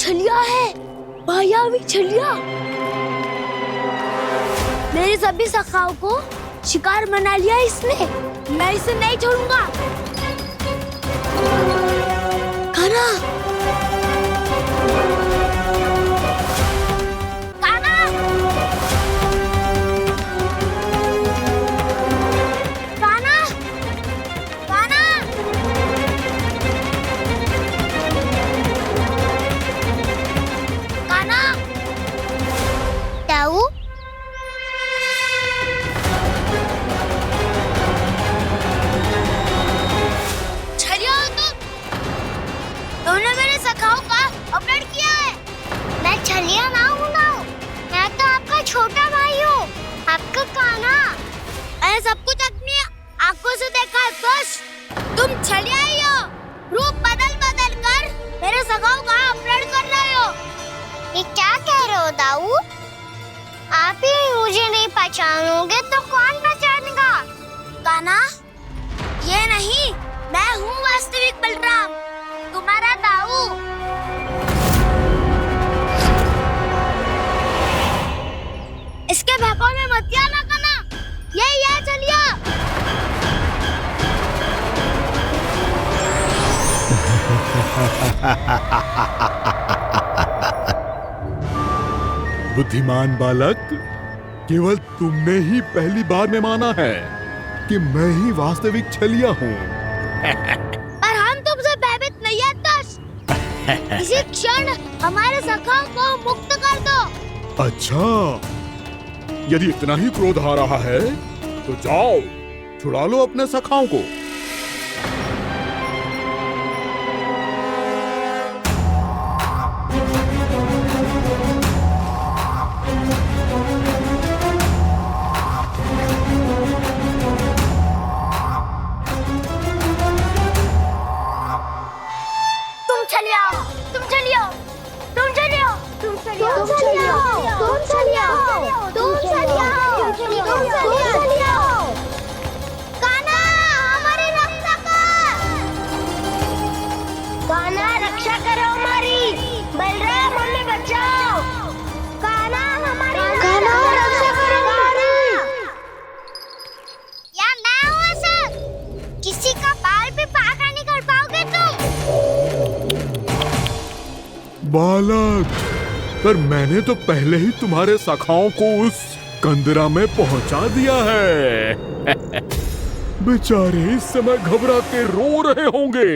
छलिया है, मायावी छलिया। मेरे सभी सखाओं को शिकार बना लिया इसने। मैं इसे नहीं छोड़ूंगा। कान्हा, कान्हा, कान्हा, कान्हा, कान्हा। दाऊ, तुमने मेरे सखाओं का अपहरण किया है। मैं छलिया ना हूँ ना, मैं तो आपका छोटा भाई हूँ, आपका कान्हा। मैंने सब कुछ अपनी आंखों से देखा है बस। तुम छलिया ही हो। रूप बदल बदल कर मेरे सखाओं का अपहरण कर रहे हो। ये क्या कह रहे हो दाऊ? आप ही मुझे नहीं पहचानोगे तो कौन पहचानेगा? कान्हा, ये नहीं, मैं हूँ वास्तविक बलराम, तुम्हारा दाऊ। इसके बहकावे में मत आना कान्हा, ये चलिया। बुद्धिमान बालक, केवल तुमने ही पहली बार में माना है कि मैं ही वास्तविक छलिया हूँ। पर हम तुमसे भयभीत नहीं है दस। इसी क्षण हमारे सखाओं को मुक्त कर दो। अच्छा, यदि इतना ही क्रोध आ रहा है तो जाओ, छुड़ा लो अपने सखाओं को। बालक, पर मैंने तो पहले ही तुम्हारे सखाओं को उस कंदरा में पहुंचा दिया है। बेचारे इस समय घबरा के रो रहे होंगे,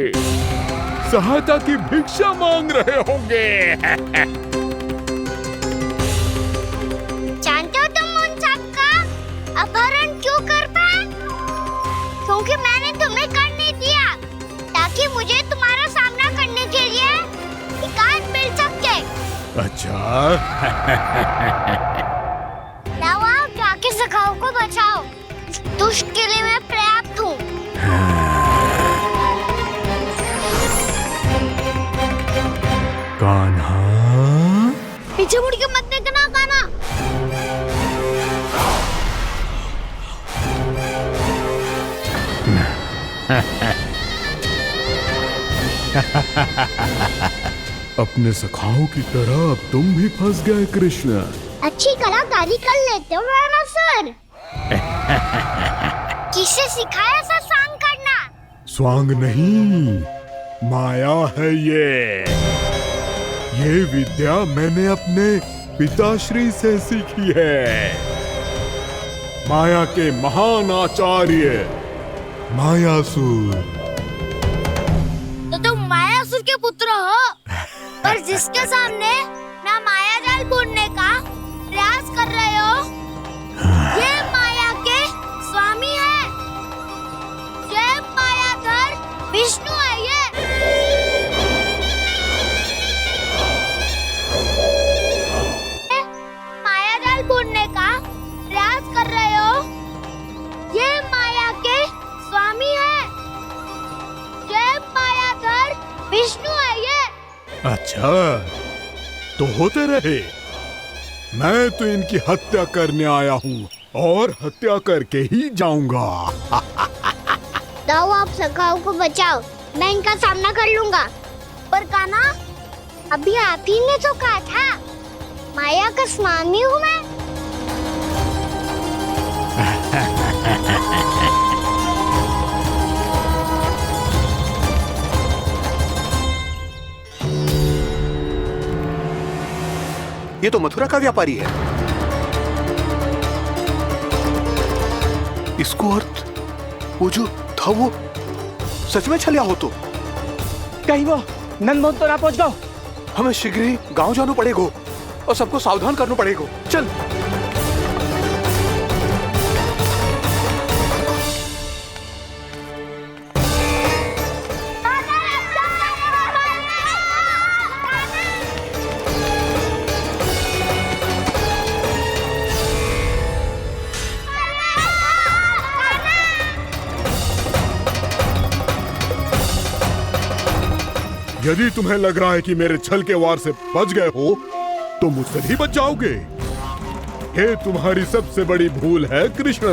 सहायता की भिक्षा मांग रहे होंगे। जानते हो तुम उन सबका अपहरण क्यों कर पाए? क्योंकि मैंने तुम्हें कर नहीं दिया, ताकि मुझे तुम्हारा सामना करने के लिए हिकायत मिल सके। अच्छा। लाओ, आप जाके सखाओं को बचाओ। इस दुष्ट के लिए मैं पर्याप्त हूँ। कान्हा, पीछे मुड़ के मत देखना कान्हा। अपने सखाओं की तरह अब तुम भी फंस गए कृष्ण। अच्छी कलाकारी कर लेते हो सर। किसे सिखाया ऐसा स्वांग करना? स्वांग नहीं, माया है ये विद्या मैंने अपने पिताश्री से सीखी है। माया के महान आचार्य मायासुर। तो तुम मायासुर के पुत्र हो, पर जिसके सामने ना माया जाल बुनने का प्रयास कर रहे हो, ये माया के स्वामी है। ये मायाधर विष्णु है। ये माया जाल बुनने का प्रयास कर रहे हो, ये माया के स्वामी है। ये मायाधर विष्णु है। ये अच्छा, तो होते रहे। मैं तो इनकी हत्या करने आया हूँ और हत्या करके ही जाऊंगा। दाऊ, आप सखाओं को बचाओ, मैं इनका सामना कर लूंगा। पर कान्हा, अभी आप ही ने तो कहा था माया का स्वामी हूँ मैं। ये तो मथुरा का व्यापारी है। इसको अर्थ वो जो था वो सच में छलिया हो तो कहीं वो नंदमोहन तो ना पहुंच गओ। हमें शीघ्र ही गांव जाना पड़ेगा और सबको सावधान करना पड़ेगा। चल। यदि तुम्हें लग रहा है कि मेरे छल के वार से बच गए हो तो मुझसे भी बच जाओगे। ये तुम्हारी सबसे बड़ी भूल है कृष्ण।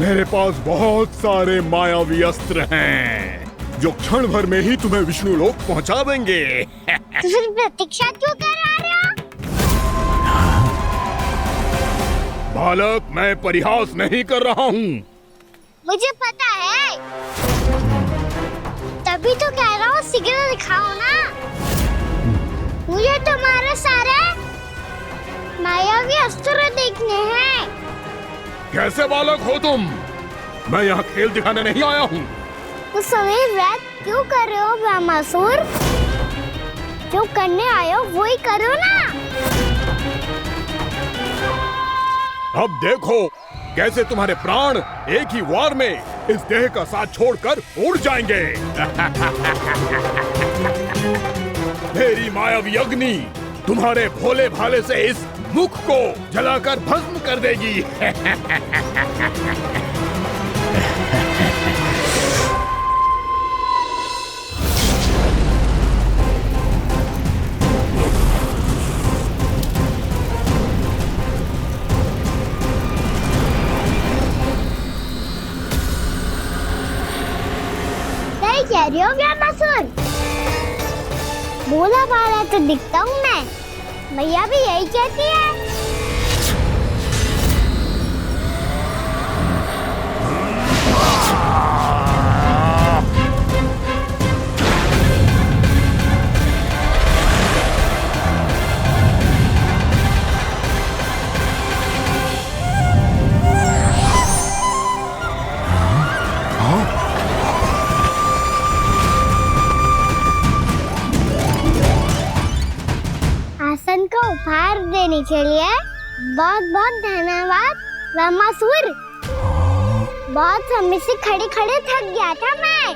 मेरे पास बहुत सारे मायावी अस्त्र हैं जो क्षण भर में ही तुम्हें विष्णु लोक पहुंचा देंगे। तो फिर प्रतीक्षा क्यों कर रहे हो? बालक, मैं परिहास नहीं कर रहा हूँ। मुझे पता है, तभी तो कह रहा हूँ शीघ्र दिखाओ ना। मुझे तुम्हारे सारे मायावी अस्त्र देखने हैं। कैसे बालक हो तुम? मैं यहाँ खेल दिखाने नहीं आया हूँ। उस समय व्रत क्यों कर रहे हो ब्रह्मासुर? जो करने आए हो वही करो ना। अब देखो कैसे तुम्हारे प्राण एक ही वार में इस देह का साथ छोड़कर उड़ जाएंगे। मेरी मायावी अग्नि तुम्हारे भोले भाले से इस मुख को जलाकर भस्म कर देगी। कह रही हो ब्रह्मासुर? भोला भाला तो दिखता हूँ मैं। मैया भी यही कहती है। आसन को उपहार देने के लिए बहुत बहुत धन्यवाद ब्रह्मासुर। बहुत समय से खड़े खड़े थक गया था मैं।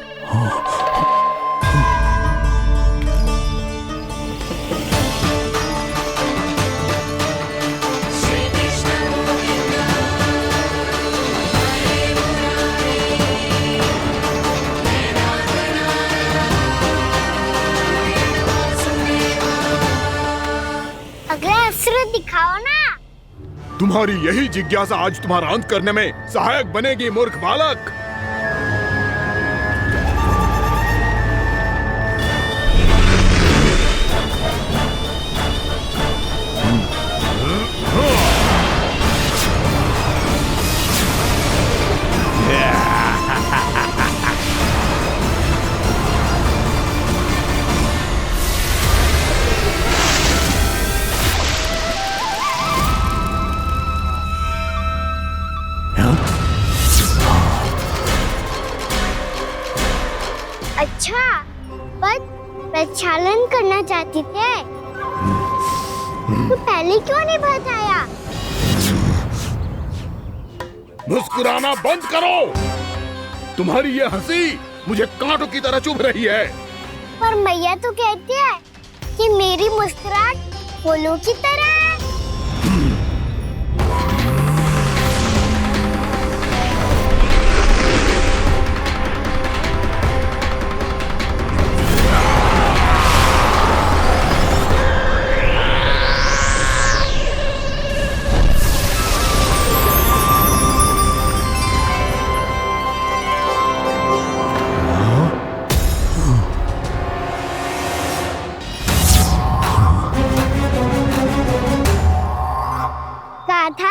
अगला अस्त्र दिखाओ ना। तुम्हारी यही जिज्ञासा आज तुम्हारा अंत करने में सहायक बनेगी मूर्ख बालक। अच्छा, पर प्रक्षालन करना चाहती थे तो पहले क्यों नहीं बताया? मुस्कुराना बंद करो। तुम्हारी ये हंसी मुझे कांटों की तरह चुभ रही है। पर मैया तो कहती है कि मेरी मुस्कुराहट फूलों की तरह है।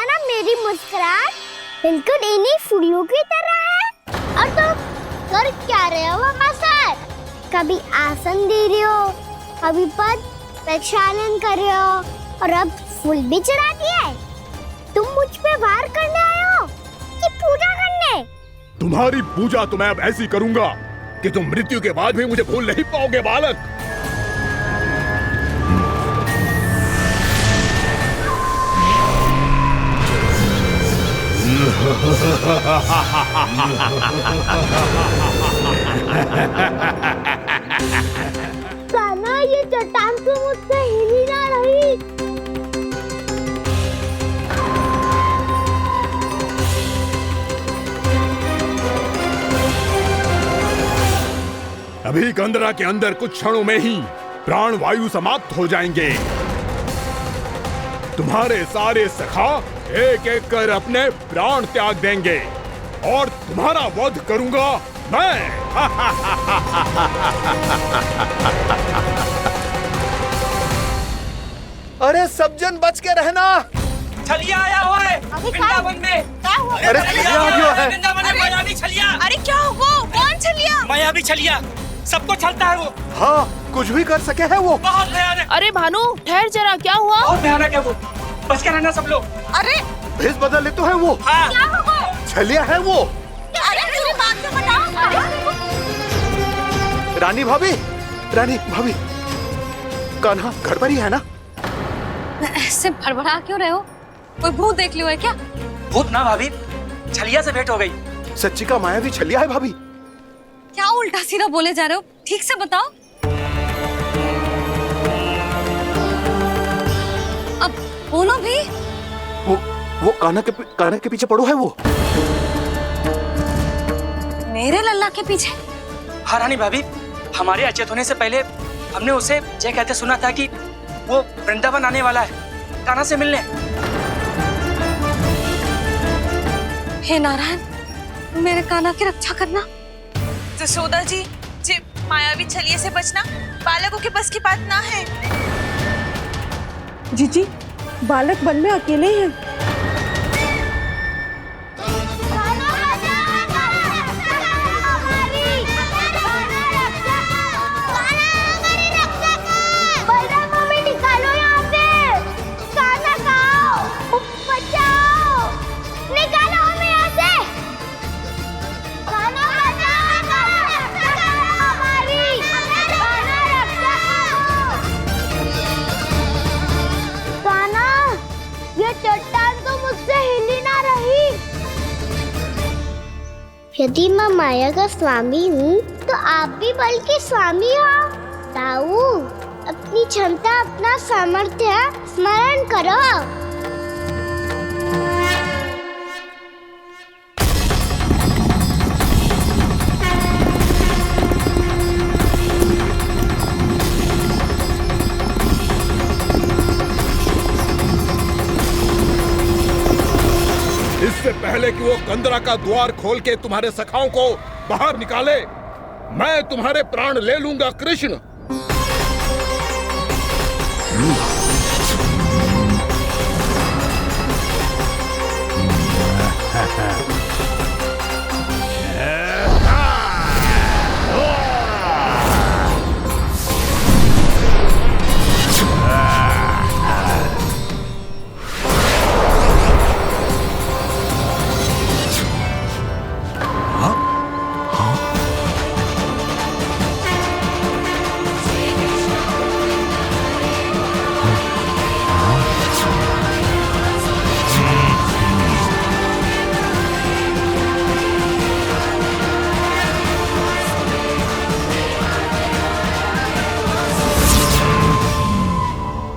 ना मेरी मुस्कुराहट बिल्कुल इन्हीं फूलों की तरह है। और तुम कर क्या रहे हो मास्टर? कभी आसन दे रहे हो, कभी पद प्रक्षालन कर रहे हो और अब फूल भी चढ़ा दिए। तुम मुझ पे वार करने आए हो कि पूजा करने? तुम्हारी पूजा तो मैं अब ऐसी करूंगा कि तुम मृत्यु के बाद भी मुझे भूल नहीं पाओगे बालक। कान्हा, ये चट्टान तो मुझसे हिल ही ना रही। अभी कंदरा के अंदर कुछ क्षणों में ही प्राण वायु समाप्त हो जाएंगे। तुम्हारे सारे सखा एक एक कर अपने प्राण त्याग देंगे और तुम्हारा वध करूंगा मैं। अरे सब जन बच के रहना। छलिया आया हुआ है वृंदावन में। अरे छलिया आ गया है। वृंदावन में मायावी छलिया। अरे क्या हुआ? कौन छलिया? मायावी छलिया सबको छलता है वो। हाँ, कुछ भी कर सके है वो। बहुत भयानक। अरे भानु, ठहर जरा, क्या हुआ? बहुत भयानक है वो। बच के रहना सब लोग। अरे भेष बदल ले तो है वो। हाँ। क्या हुआ? छलिया है वो। अरे मुझे बात तो बताओ। रानी भाभी, रानी भाभी, कान्हा घर पर ही है ना? ऐसे भड़बड़ा क्यों रहे हो? कोई भूत देख लियो है क्या? भूत ना भाभी, छलिया से भेंट हो गई। सच्ची का मायावी छलिया है भाभी। क्या उल्टा सीधा बोले जा रहे हो? ठीक से बताओ। अब बोलो भी। वो कान्हा के पीछे पड़ो है वो। मेरे लल्ला के पीछे? हाँ रानी भाभी, हमारे अचेत होने से पहले हमने उसे ये कहते सुना था कि वो वृंदावन आने वाला है कान्हा से मिलने। हे नारायण, मेरे कान्हा की रक्षा करना। जसोदा जी, मायावी छलिए से बचना बालकों के बस की बात ना है। जीजी, बालक वन में अकेले हैं। यदि मैं माया का स्वामी हूँ तो आप भी बल के स्वामी हो। ताऊ, अपनी क्षमता, अपना सामर्थ्य स्मरण करो। इससे पहले कि वो कंदरा का द्वार खोल के तुम्हारे सखाओं को बाहर निकाले, मैं तुम्हारे प्राण ले लूंगा कृष्ण।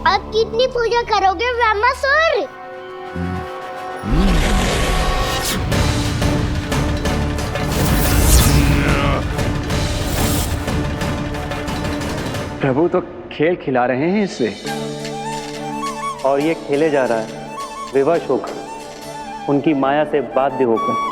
अब कितनी पूजा करोगे ब्रह्मासुर? प्रभु तो खेल खिला रहे हैं इससे, और ये खेले जा रहा है विवश होकर, उनकी माया से बाध्य होकर।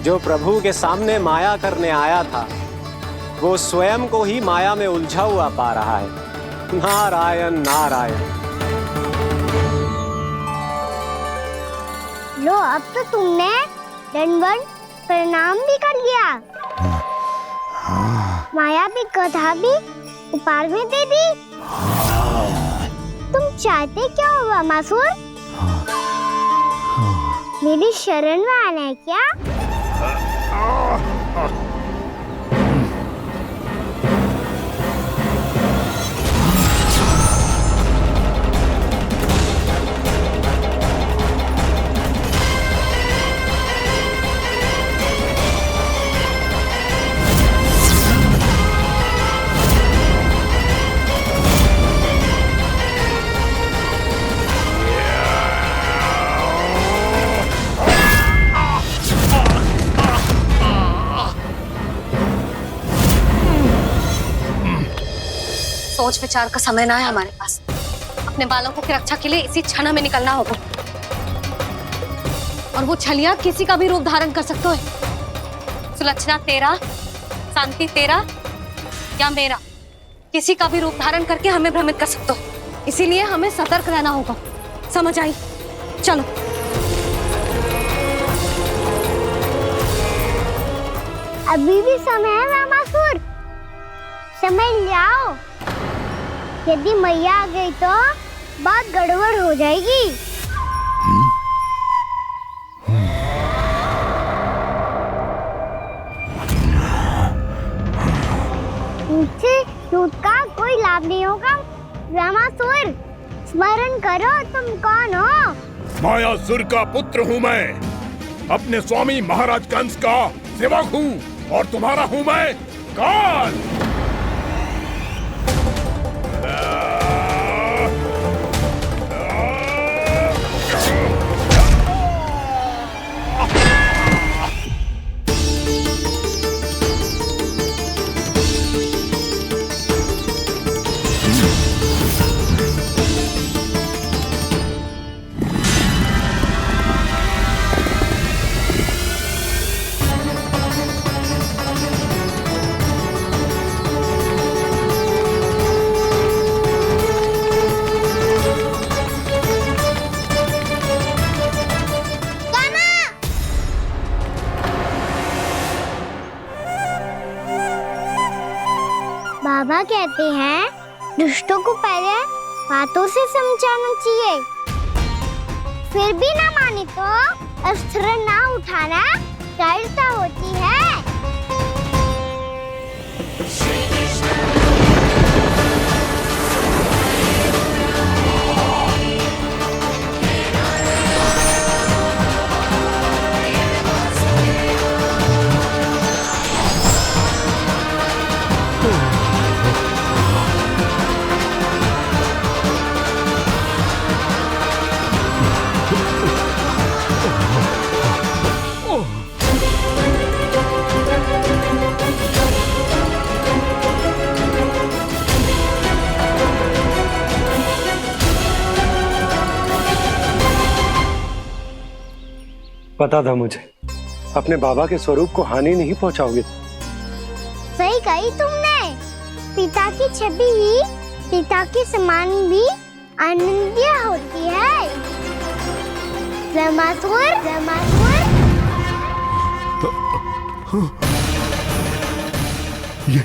जो प्रभु के सामने माया करने आया था वो स्वयं को ही माया में उलझा हुआ पा रहा है। नारायण नारायण। लो, अब तो तुमने दंडवत प्रणाम भी कर लिया, माया भी कथा भी उपहार में दे दी। तुम चाहते क्या हो वामासुर? मेरी शरण में आना है क्या? सोच विचार का समय ना है हमारे पास। अपने बालकों की रक्षा के लिए इसी क्षण में निकलना होगा। और वो छलिया किसी का भी रूप धारण कर सकते हो। सुलक्षणा तेरा, शांति तेरा या मेरा, किसी का भी रूप धारण करके हमें भ्रमित कर सकते हो। इसीलिए हमें सतर्क रहना होगा। समझ आई? चलो। अभी भी समय है वामासुर, समय ले आओ। यदि मैया आ गई तो बात गड़बड़ हो जाएगी। मुझसे झूठ का कोई लाभ नहीं होगा। वामासुर, स्मरण करो तुम कौन हो? मायासुर का पुत्र हूँ मैं, अपने स्वामी महाराज कंस का सेवक हूँ, और तुम्हारा हूँ मैं काल। बाबा कहते हैं दुष्टों को पहले बातों से समझाना चाहिए, फिर भी ना माने तो अस्त्र ना उठाना दृढ़ता होती है। पता था मुझे, अपने बाबा के स्वरूप को हानि नहीं पहुंचाओगे। सही कही तुमने। पिता की छवि ही पिता के समान भी आनंदीय होती है। वामासुर, वामासुर। ये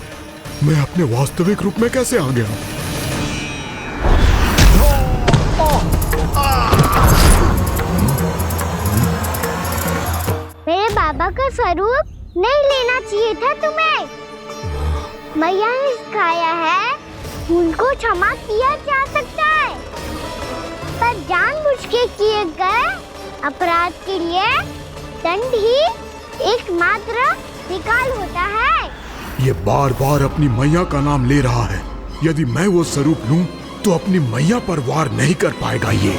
मैं अपने वास्तविक रूप में कैसे आ गया? मेरे बाबा का स्वरूप नहीं लेना चाहिए था तुम्हें। मैया ने सिखाया है भूल को क्षमा किया जा सकता है, पर जानबूझ के किए गए अपराध के लिए दंड ही एकमात्र विकल्प होता है। ये बार बार अपनी मैया का नाम ले रहा है। यदि मैं वो स्वरूप लूं तो अपनी मैया पर वार नहीं कर पाएगा ये।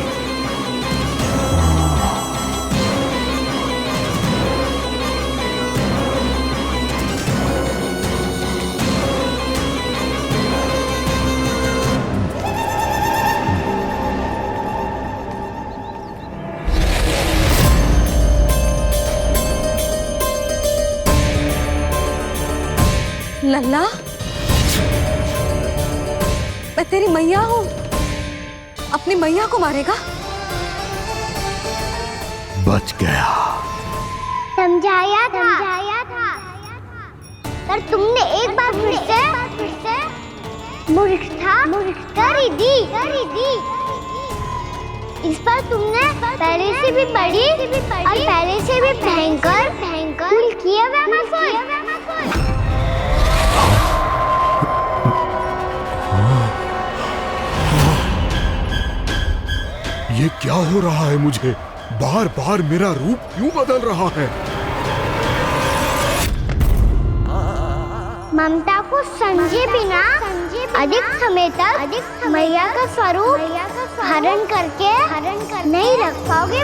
लल्ला, मैं तेरी मैया हूँ, अपनी मैया को मारेगा? बच गया। समझाया था पर तुमने एक बार फिर से मूर्खता कर ही दी। इस पर तुमने पहले से भी बड़ी और पहले से भी भयंकर भूल किया ये क्या हो रहा है मुझे? बार बार मेरा रूप क्यों बदल रहा है? ममता को समझे बिना अधिक समय तक मैया का स्वरूप हरण करके नहीं रख पाओगे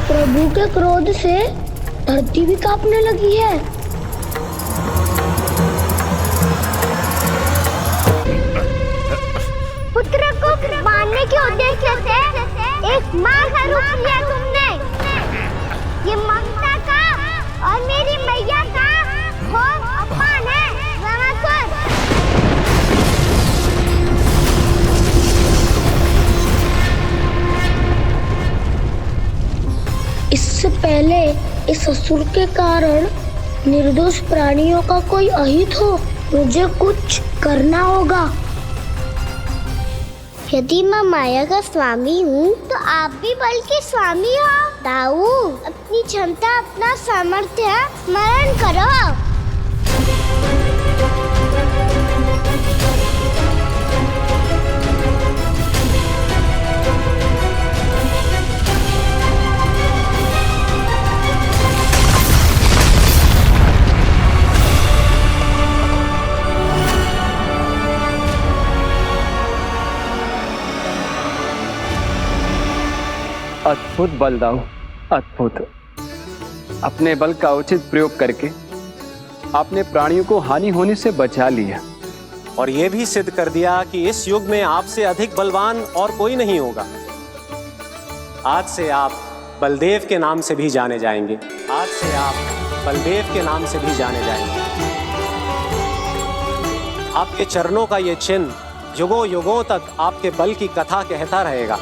प्रभु के क्रोध से धरती भी कांपने लगी है। पुत्र को मारने के उद्देश्य से एक माँ का रूप लिया तुमने। ये ममता का और मेरी मैया का घोर अपमान है रामासुर। इससे पहले इस असुर के कारण निर्दोष प्राणियों का कोई अहित हो, मुझे कुछ करना होगा। यदि मैं माया का स्वामी हूँ तो आप भी बल के स्वामी हो। दाऊ, अपनी क्षमता अपना सामर्थ्य स्मरण करो। अद्भुत बलदाऊ, अद्भुत। अपने बल का उचित प्रयोग करके आपने प्राणियों को हानि होने से बचा लिया और यह भी सिद्ध कर दिया कि इस युग में आपसे अधिक बलवान और कोई नहीं होगा। आज से आप बलदेव के नाम से भी जाने जाएंगे। आज से आप बलदेव के नाम से भी जाने जाएंगे। आपके चरणों का ये चिन्ह युगों युगों तक आपके बल की कथा कहता रहेगा।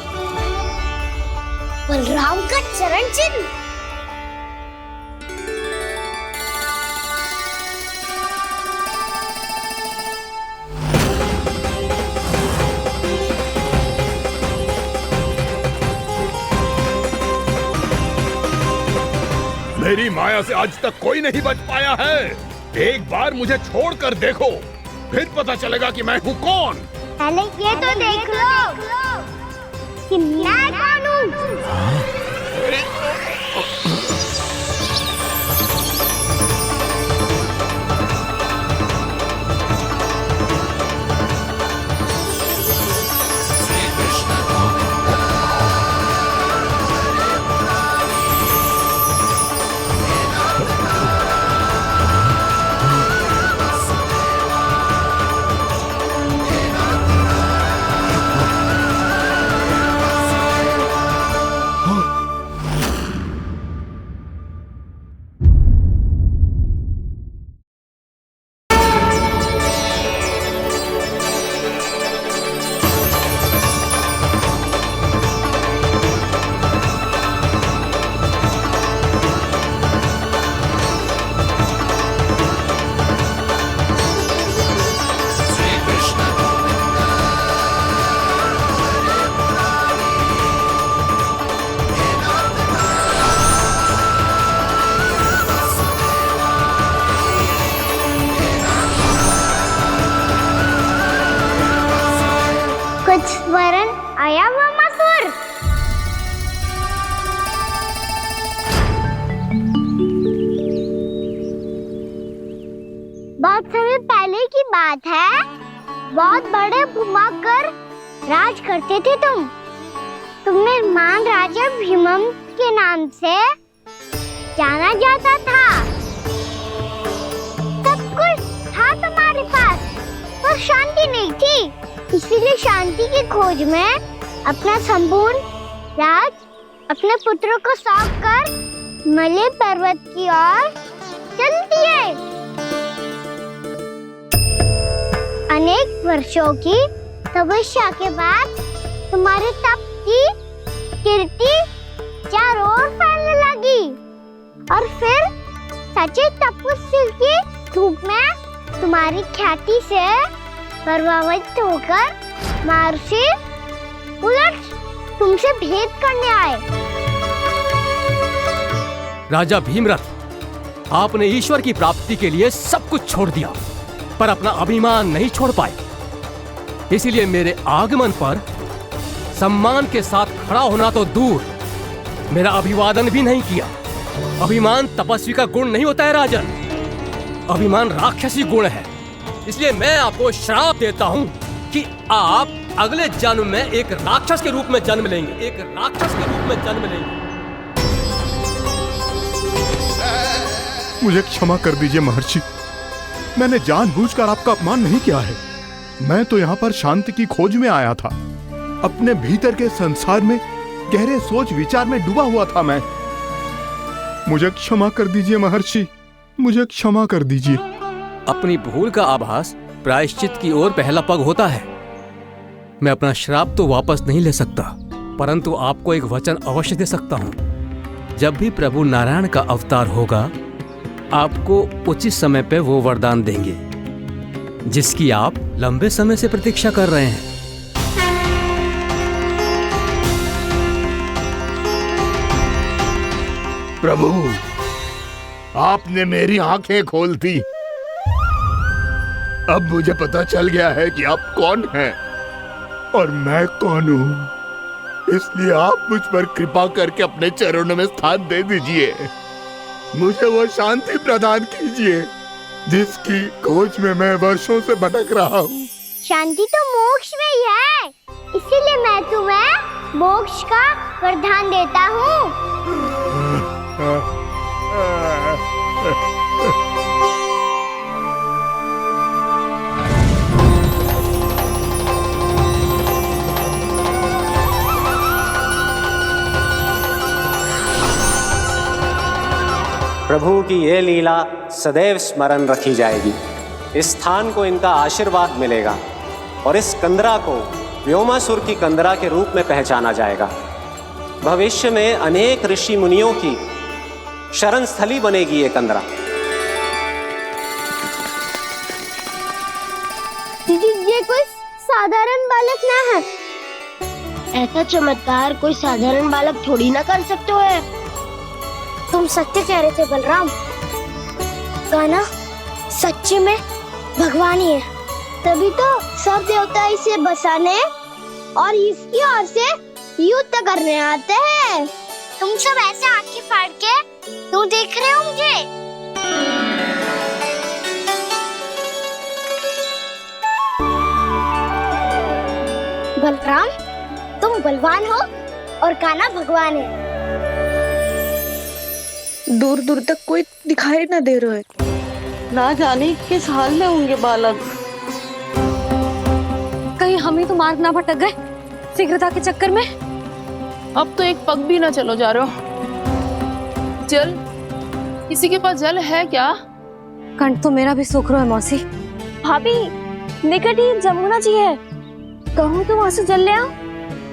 बलराम का चरण चिन्ह। मेरी माया से आज तक कोई नहीं बच पाया है। एक बार मुझे छोड़कर देखो, फिर पता चलेगा कि मैं हूँ कौन। पहले ये तो देख लो कि मैं कौन हूँ। बहुत समय पहले की बात है। बहुत बड़े भूमाकर राज करते थे तुम्हें महान राजा भीमम के नाम से जाना जाता था। सब कुछ था तुम्हारे पास, पर शांति नहीं थी। इसीलिए शांति की खोज में अपना संपूर्ण राज अपने पुत्रों को सौंप कर मलय पर्वत की ओर चल दिए। अनेक वर्षों की तपस्या के बाद तुम्हारे तप की कीर्ति चारों ओर फैलने लगी और फिर सच्चे तपस्वी की धूप में तुम्हारी ख्याति से प्रभावित होकर महर्षि उलट तुमसे भेंट करने आए। राजा भीमरथ, आपने ईश्वर की प्राप्ति के लिए सब कुछ छोड़ दिया, पर अपना अभिमान नहीं छोड़ पाए। इसीलिए मेरे आगमन पर सम्मान के साथ खड़ा होना तो दूर, मेरा अभिवादन भी नहीं किया। अभिमान तपस्वी का गुण नहीं होता है राजन, अभिमान राक्षसी गुण है। इसलिए मैं आपको श्राप देता हूं कि आप अगले जन्म में एक राक्षस के रूप में जन्म लेंगे, एक राक्षस के रूप में जन्म लेंगे। मुझे क्षमा कर दीजिए महर्षि, मैंने जानबूझकर आपका अपमान नहीं किया है। मैं तो यहाँ पर शांति की खोज में आया था। अपने भीतर के संसार में गहरे सोच विचार में डूबा हुआ था मैं। मुझे क्षमा कर दीजिए महर्षि, मुझे क्षमा कर दीजिए। अपनी भूल का आभास प्रायश्चित की ओर पहला पग होता है। मैं अपना श्राप तो वापस नहीं ले सकता, परंतु आपको एक वचन अवश्य दे सकता हूँ। जब भी प्रभु नारायण का अवतार होगा, आपको उचित समय पे वो वरदान देंगे जिसकी आप लंबे समय से प्रतीक्षा कर रहे हैं। प्रभु, आपने मेरी आंखें खोल दी। अब मुझे पता चल गया है कि आप कौन हैं और मैं कौन हूँ। इसलिए आप मुझ पर कृपा करके अपने चरणों में स्थान दे दीजिए। मुझे वो शांति प्रदान कीजिए जिसकी खोज में मैं वर्षों से भटक रहा हूँ। शांति तो मोक्ष में ही है, इसीलिए मैं तुम्हें मोक्ष का वरदान देता हूँ। प्रभु की ये लीला सदैव स्मरण रखी जाएगी। इस स्थान को इनका आशीर्वाद मिलेगा और इस कंदरा को व्योमासुर की कंदरा के रूप में पहचाना जाएगा। भविष्य में अनेक ऋषि मुनियों की शरण स्थली बनेगी ये कंदरा। ये कोई साधारण बालक ना है। ऐसा चमत्कार कोई साधारण बालक थोड़ी ना कर सकते है। तुम सत्य कह रहे थे बलराम, गाना सच्ची में भगवान ही है। तभी तो सब देवता इसे बसाने और इसकी ओर से युद्ध करने आते हैं। तुम सब ऐसे आंखें फाड़ के क्यों देख रहे हो मुझे? बलराम, तुम बलवान हो और कान्हा भगवान है। दूर दूर तक कोई दिखाई न दे रहा है। ना जाने किस हाल में होंगे बालक। कहीं हम ही तो मार्ग ना भटक गए शीघ्रता के चक्कर में। अब तो एक पग भी ना चलो जा रहे हो। जल, किसी के पास जल है क्या? कंठ तो मेरा भी सूख रहा है मौसी। भाभी, निकट ही जमुना जी है, कहूँ तो वहाँ से जल ले आओ।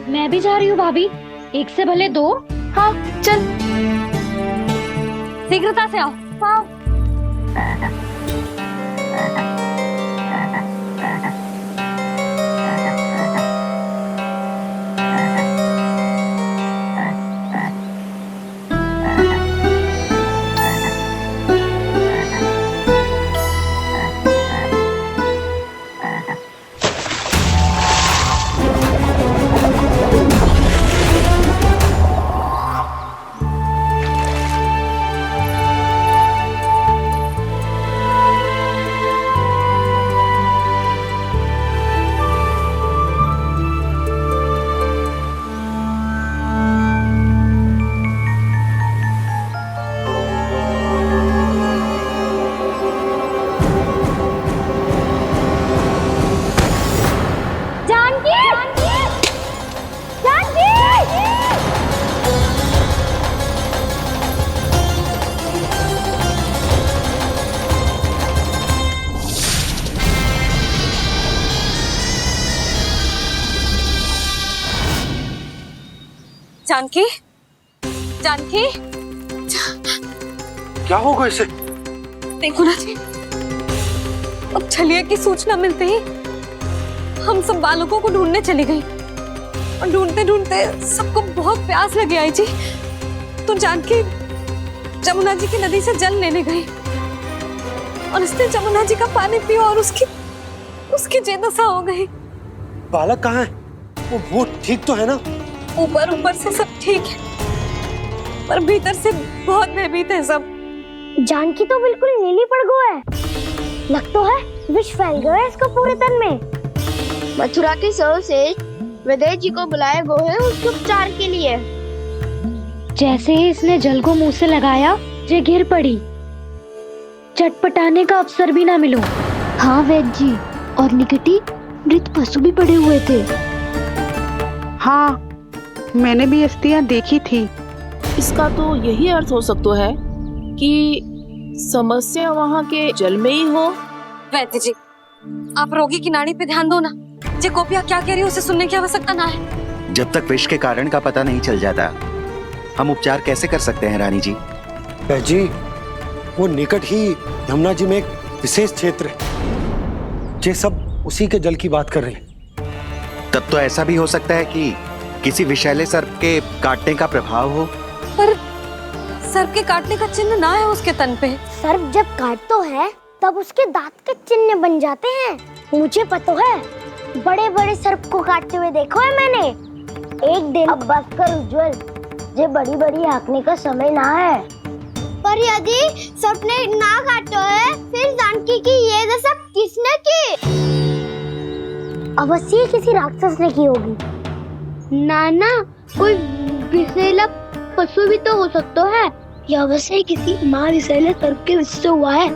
मैं भी जा रही हूँ भाभी, एक से भले दो। हाँ चल, शीघ्रता से आओ। हाँ। जानकी, जानकी, क्या होगा इसे? देखो ना जी, अब छलिया की सूचना मिलते ही हम सब बालकों को ढूंढने चली गई और ढूंढते ढूंढते सबको बहुत प्यास लगी आई जी। तो जानकी जमुना जी की नदी से जल लेने गई और उसने जमुना जी का पानी पिया और उसकी जेदशा हो गई। बालक कहाँ है? वो ठीक तो है ना? ऊपर ऊपर से सब ठीक है पर भीतर से बहुत भयभीत है सब। जानकी तो बिल्कुल नीली पड़ गई है। लग तो है विष फैल गया है इसको पूरे तन में। मथुरा के सर्वश्रेष्ठ विदेह जी को बुलाया गया है उसके उपचार के लिए। जैसे ही इसने जल को मुंह से लगाया, ये गिर पड़ी। चटपटाने का अवसर भी ना मिलो। हाँ वैद्य जी, और निकटी मृत पशु भी पड़े हुए थे। हाँ, मैंने भी अस्थियां देखी थी। इसका तो यही अर्थ हो सकता है कि समस्या वहाँ के जल में ही हो। वैद्य जी, आप रोगी की नाड़ी पे ध्यान दो ना। जे गोपिया क्या कह रही है उसे सुनने की आवश्यकता ना है। जब तक विष के कारण का पता नहीं चल जाता, हम उपचार कैसे कर सकते हैं रानी जी? जी, वो निकट ही यमुना जी में एक विशेष क्षेत्र है। ये सब उसी के जल की बात कर रहे हैं। तब तो ऐसा भी हो सकता है कि किसी विषैले सर्प के काटने का प्रभाव हो। पर सर्प के काटने का चिन्ह ना है उसके तन पे। सर्प जब काटता है तब उसके दांत के चिन्ह बन जाते हैं। मुझे पता है, बड़े बड़े सर्प को काटते हुए देखो है मैंने। एक दिन अब बस कर उज्जवल, ये बड़ी बड़ी हाँकने का समय ना है। पर यदि सर्प ने ना काटा है, फिर जानकी की ये दशा किसने की? अवश्य किसी राक्षस ने की होगी। नाना, कोई विषैला पशु भी तो हो सकता है। यह अवश्य किसी महाविषैले सर्प के विष से हुआ है।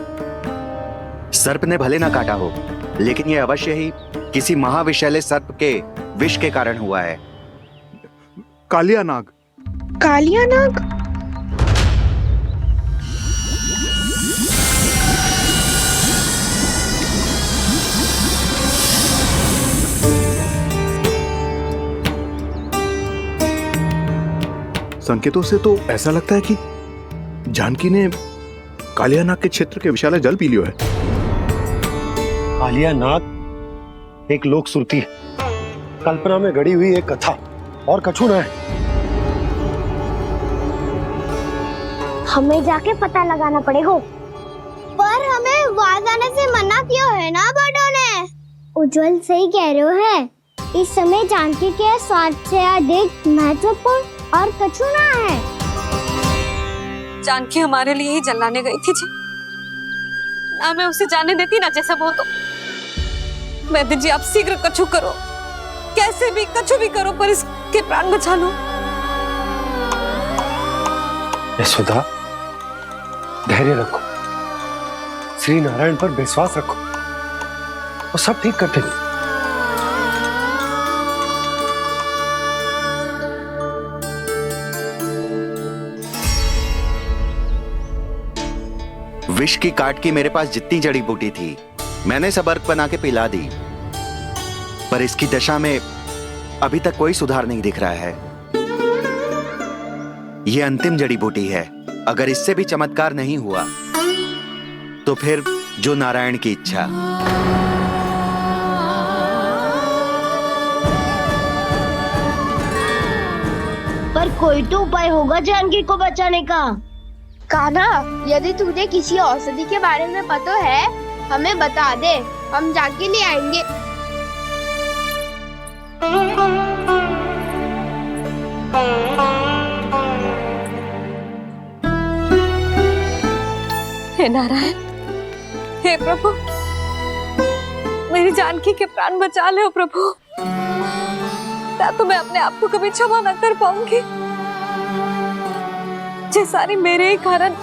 सर्प ने भले ना काटा हो, लेकिन यह अवश्य ही किसी महाविषैले सर्प के विष के कारण हुआ है। कालिया नाग। कालिया नाग? संकेतों से तो ऐसा लगता है कि जानकी ने कालिया नाग के क्षेत्र के विशाल जल पी लियो है। कालिया नाग एक लोक श्रुति है, कल्पना में गढ़ी हुई एक कथा, और कछु ना है। हमें जाके पता लगाना पड़ेगा। पर हमें वहां जाने से मना किया है ना बड़ों ने। उज्जवल सही कह रहे हो है। इस समय जानकी के स्वास्थ्य से अधिक महत्वपूर्ण और कछु ना है। जानकी हमारे लिए ही जलाने गई थी जी। ना मैं उसे जाने देती ना जैसा वो तो। वैद्य जी, आप शीघ्र कछु करो, कैसे भी कछु भी करो, पर इसके प्राण बचा लो। यशोदा, धैर्य रखो, श्री नारायण पर विश्वास रखो, वो सब ठीक कर देंगे। विष की काट की मेरे पास जितनी जड़ी बूटी थी, मैंने सब अर्क बना के पिला दी, पर इसकी दशा में अभी तक कोई सुधार नहीं दिख रहा है। यह अंतिम जड़ी बूटी है। अगर इससे भी चमत्कार नहीं हुआ, तो फिर जो नारायण की इच्छा। पर कोई तो उपाय होगा जानकी को बचाने का। कान्हा, यदि तुझे किसी औषधि के बारे में पता है, हमें बता दे, हम जाके ले आएंगे। हे नारायण, हे प्रभु, मेरी जानकी के प्राण बचा ले प्रभु। या तो मैं अपने आप को कभी क्षमा न कर पाऊंगी। ये सारी मेरे ही कारण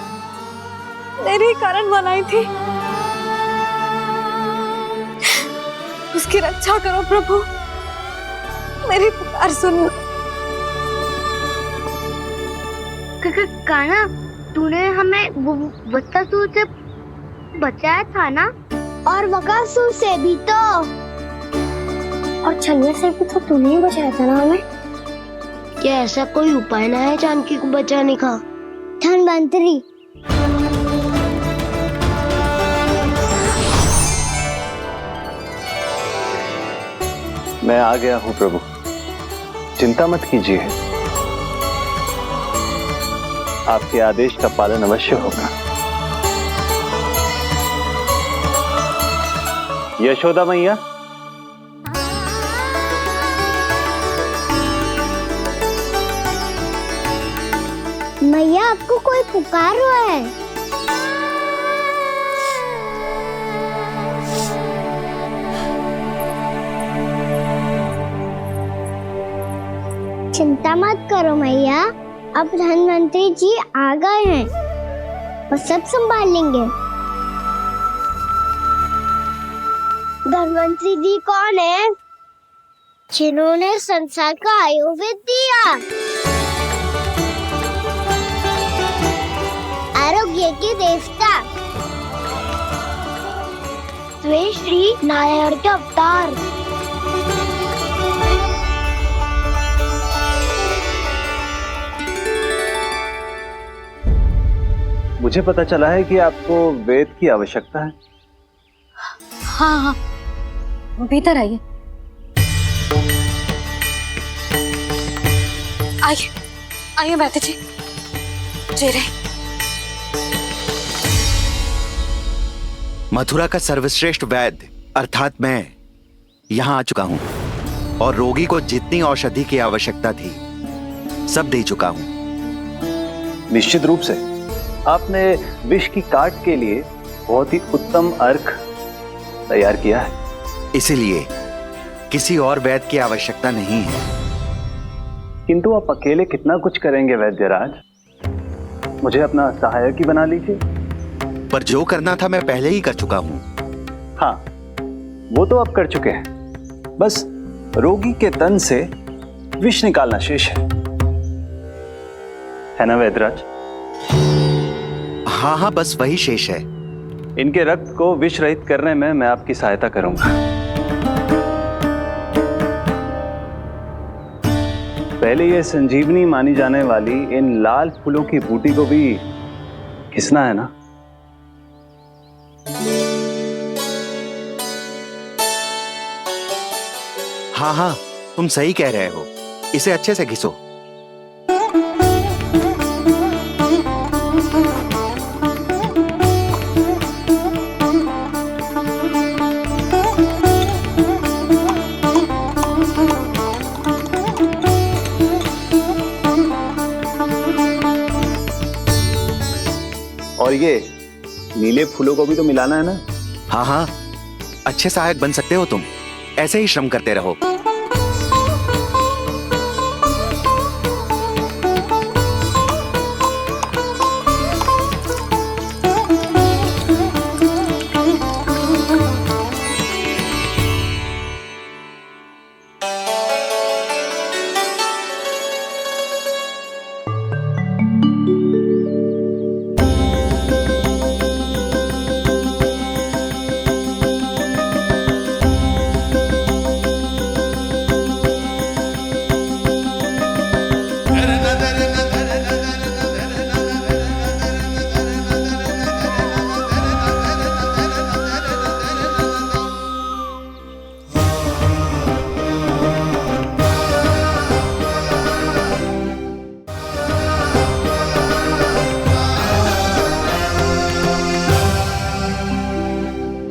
बनाई थी। उसकी रक्षा करो प्रभु, मेरी पुकार सुनो। कान्हा, तूने हमें वत्सासुर से बचाया था ना? और बकासुर से भी तो। और छलिया से भी तो तूने ही बचाया था ना हमें। क्या ऐसा कोई उपाय ना है जानकी को बचाने का? धनवंतरी, मैं आ गया हूं प्रभु, चिंता मत कीजिए, आपके आदेश का पालन अवश्य होगा। यशोदा मैया, मैया आपको कोई पुकार रहा है। चिंता मत करो मैया, अब धनवंतरी जी आ गए हैं, वो सब संभाल लेंगे। धनवंतरी जी कौन है? जिन्होंने संसार का आयुर्वेद दिया, आरोग्य के देवता, वे श्री नारायण के अवतार। मुझे पता चला है कि आपको वेद की आवश्यकता है। हाँ हाँ, भीतर आइए। आइए आइए बैठे जी। जी रहे। मथुरा का सर्वश्रेष्ठ वैद्य अर्थात मैं यहाँ आ चुका हूँ और रोगी को जितनी औषधि की आवश्यकता थी सब दे चुका हूँ। निश्चित रूप से आपने विष की काट के लिए बहुत ही उत्तम अर्क तैयार किया है, इसीलिए किसी और वैद्य की आवश्यकता नहीं है। किंतु आप अकेले कितना कुछ करेंगे वैद्यराज, मुझे अपना सहायक ही बना लीजिए। पर जो करना था मैं पहले ही कर चुका हूँ। हाँ, वो तो आप कर चुके हैं, बस रोगी के तन से विष निकालना शेष है ना वैद्यराज? हाँ हाँ, बस वही शेष है। इनके रक्त को विष रहित करने में मैं आपकी सहायता करूंगा। पहले ये संजीवनी मानी जाने वाली इन लाल फूलों की बूटी को भी घिसना है ना? हाँ हाँ, तुम सही कह रहे हो, इसे अच्छे से घिसो। और ये नीले फूलों को भी तो मिलाना है ना? हाँ हाँ, अच्छे सहायक बन सकते हो तुम, ऐसे ही श्रम करते रहो।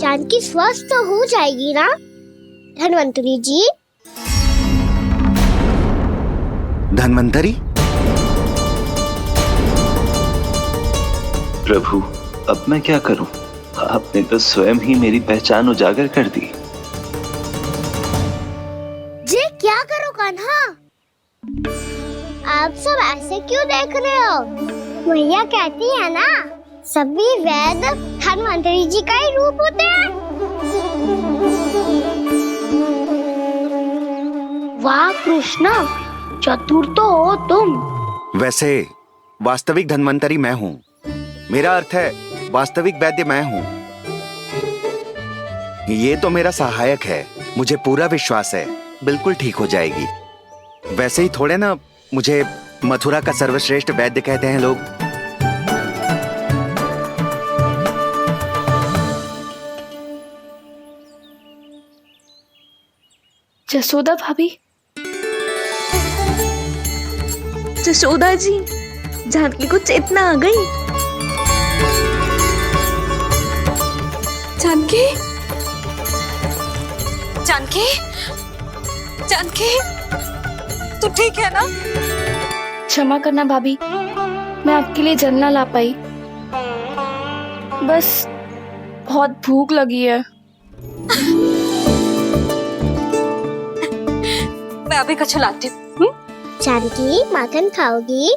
जानकी स्वस्थ हो जाएगी ना धनवंतरी जी? धनवंतरी? प्रभु, अब मैं क्या करूं? आपने तो स्वयं ही मेरी पहचान उजागर कर दी। जी क्या करो कान्हा? आप सब ऐसे क्यों देख रहे हो? मैया कहती है ना, सभी वैद्य धनवंतरी जी का ही रूप होते हैं। वाह कृष्णा, चतुर तो हो तुम। वैसे वास्तविक धन्वंतरी मैं हूँ, मेरा अर्थ है वास्तविक वैद्य मैं हूँ। ये तो मेरा सहायक है, मुझे पूरा विश्वास है बिल्कुल ठीक हो जाएगी। वैसे ही थोड़े ना मुझे मथुरा का सर्वश्रेष्ठ वैद्य कहते हैं लोग। जसोदा भाभी, जसोदा जी, जानकी को चेतना आ गई। जानकी, जानकी, जानकी, तू ठीक है ना? क्षमा करना भाभी, मैं आपके लिए जल ना ला पाई। बस बहुत भूख लगी है। मैं अभी कछु लाती हूँ। जानकी, माखन खाओगी?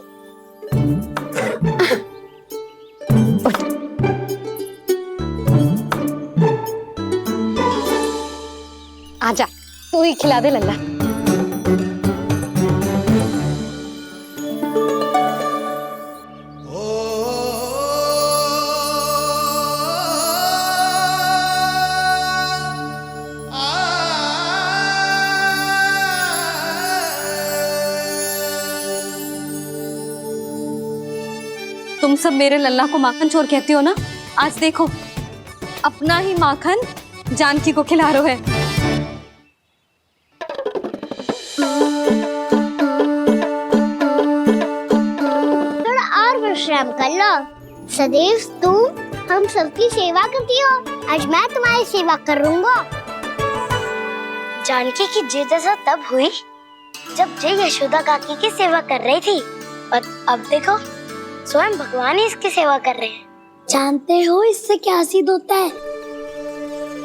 आजा, तू ही खिला दे लल्ला। तुम सब मेरे लल्ला को माखन चोर कहती हो ना? आज देखो, अपना ही माखन जानकी को खिला रहे हो। थोड़ा और विश्राम कर लो। सदैव तुम हम सबकी सेवा करती हो, आज मैं तुम्हारी सेवा करूंगा। जानकी की जिज्ञासा तब हुई जब जय यशोदा काकी की सेवा कर रही थी, और अब देखो स्वयं भगवान ही इसकी सेवा कर रहे हैं। जानते हो इससे क्या सिद्ध होता है?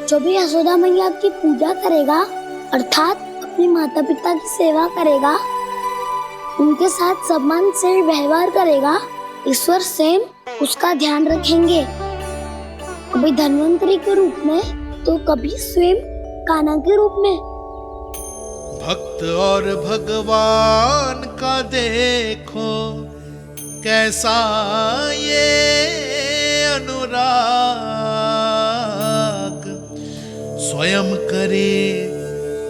जो भी यशोदा मैया की पूजा करेगा, अर्थात अपने माता पिता की सेवा करेगा, उनके साथ सम्मान से व्यवहार करेगा, ईश्वर स्वयं उसका ध्यान रखेंगे। कभी धन्वंतरी के रूप में तो कभी स्वयं कान्हा के रूप में। भक्त और भगवान का देखो कैसा ये अनुराग, स्वयं करे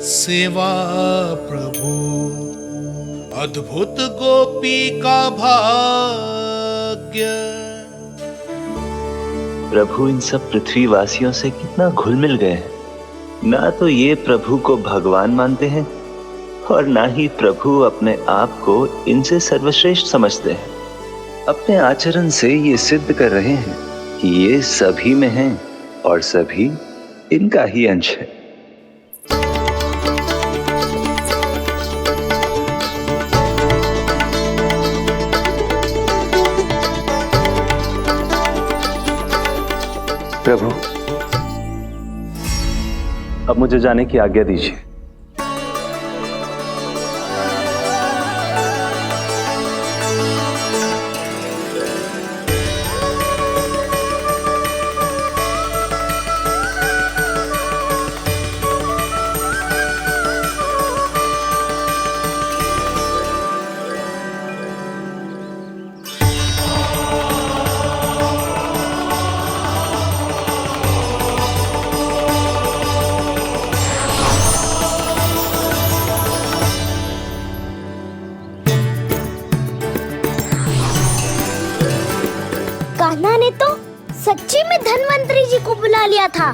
सेवा प्रभु, अद्भुत गोपी का भाग्य। प्रभु इन सब पृथ्वीवासियों से कितना घुल मिल गए हैं। ना तो ये प्रभु को भगवान मानते हैं और ना ही प्रभु अपने आप को इनसे सर्वश्रेष्ठ समझते हैं। अपने आचरण से ये सिद्ध कर रहे हैं कि ये सभी में हैं और सभी इनका ही अंश है। प्रभु, अब मुझे जाने की आज्ञा दीजिए। कान्हा ने तो सच्ची में धन्वंतरी जी को बुला लिया था।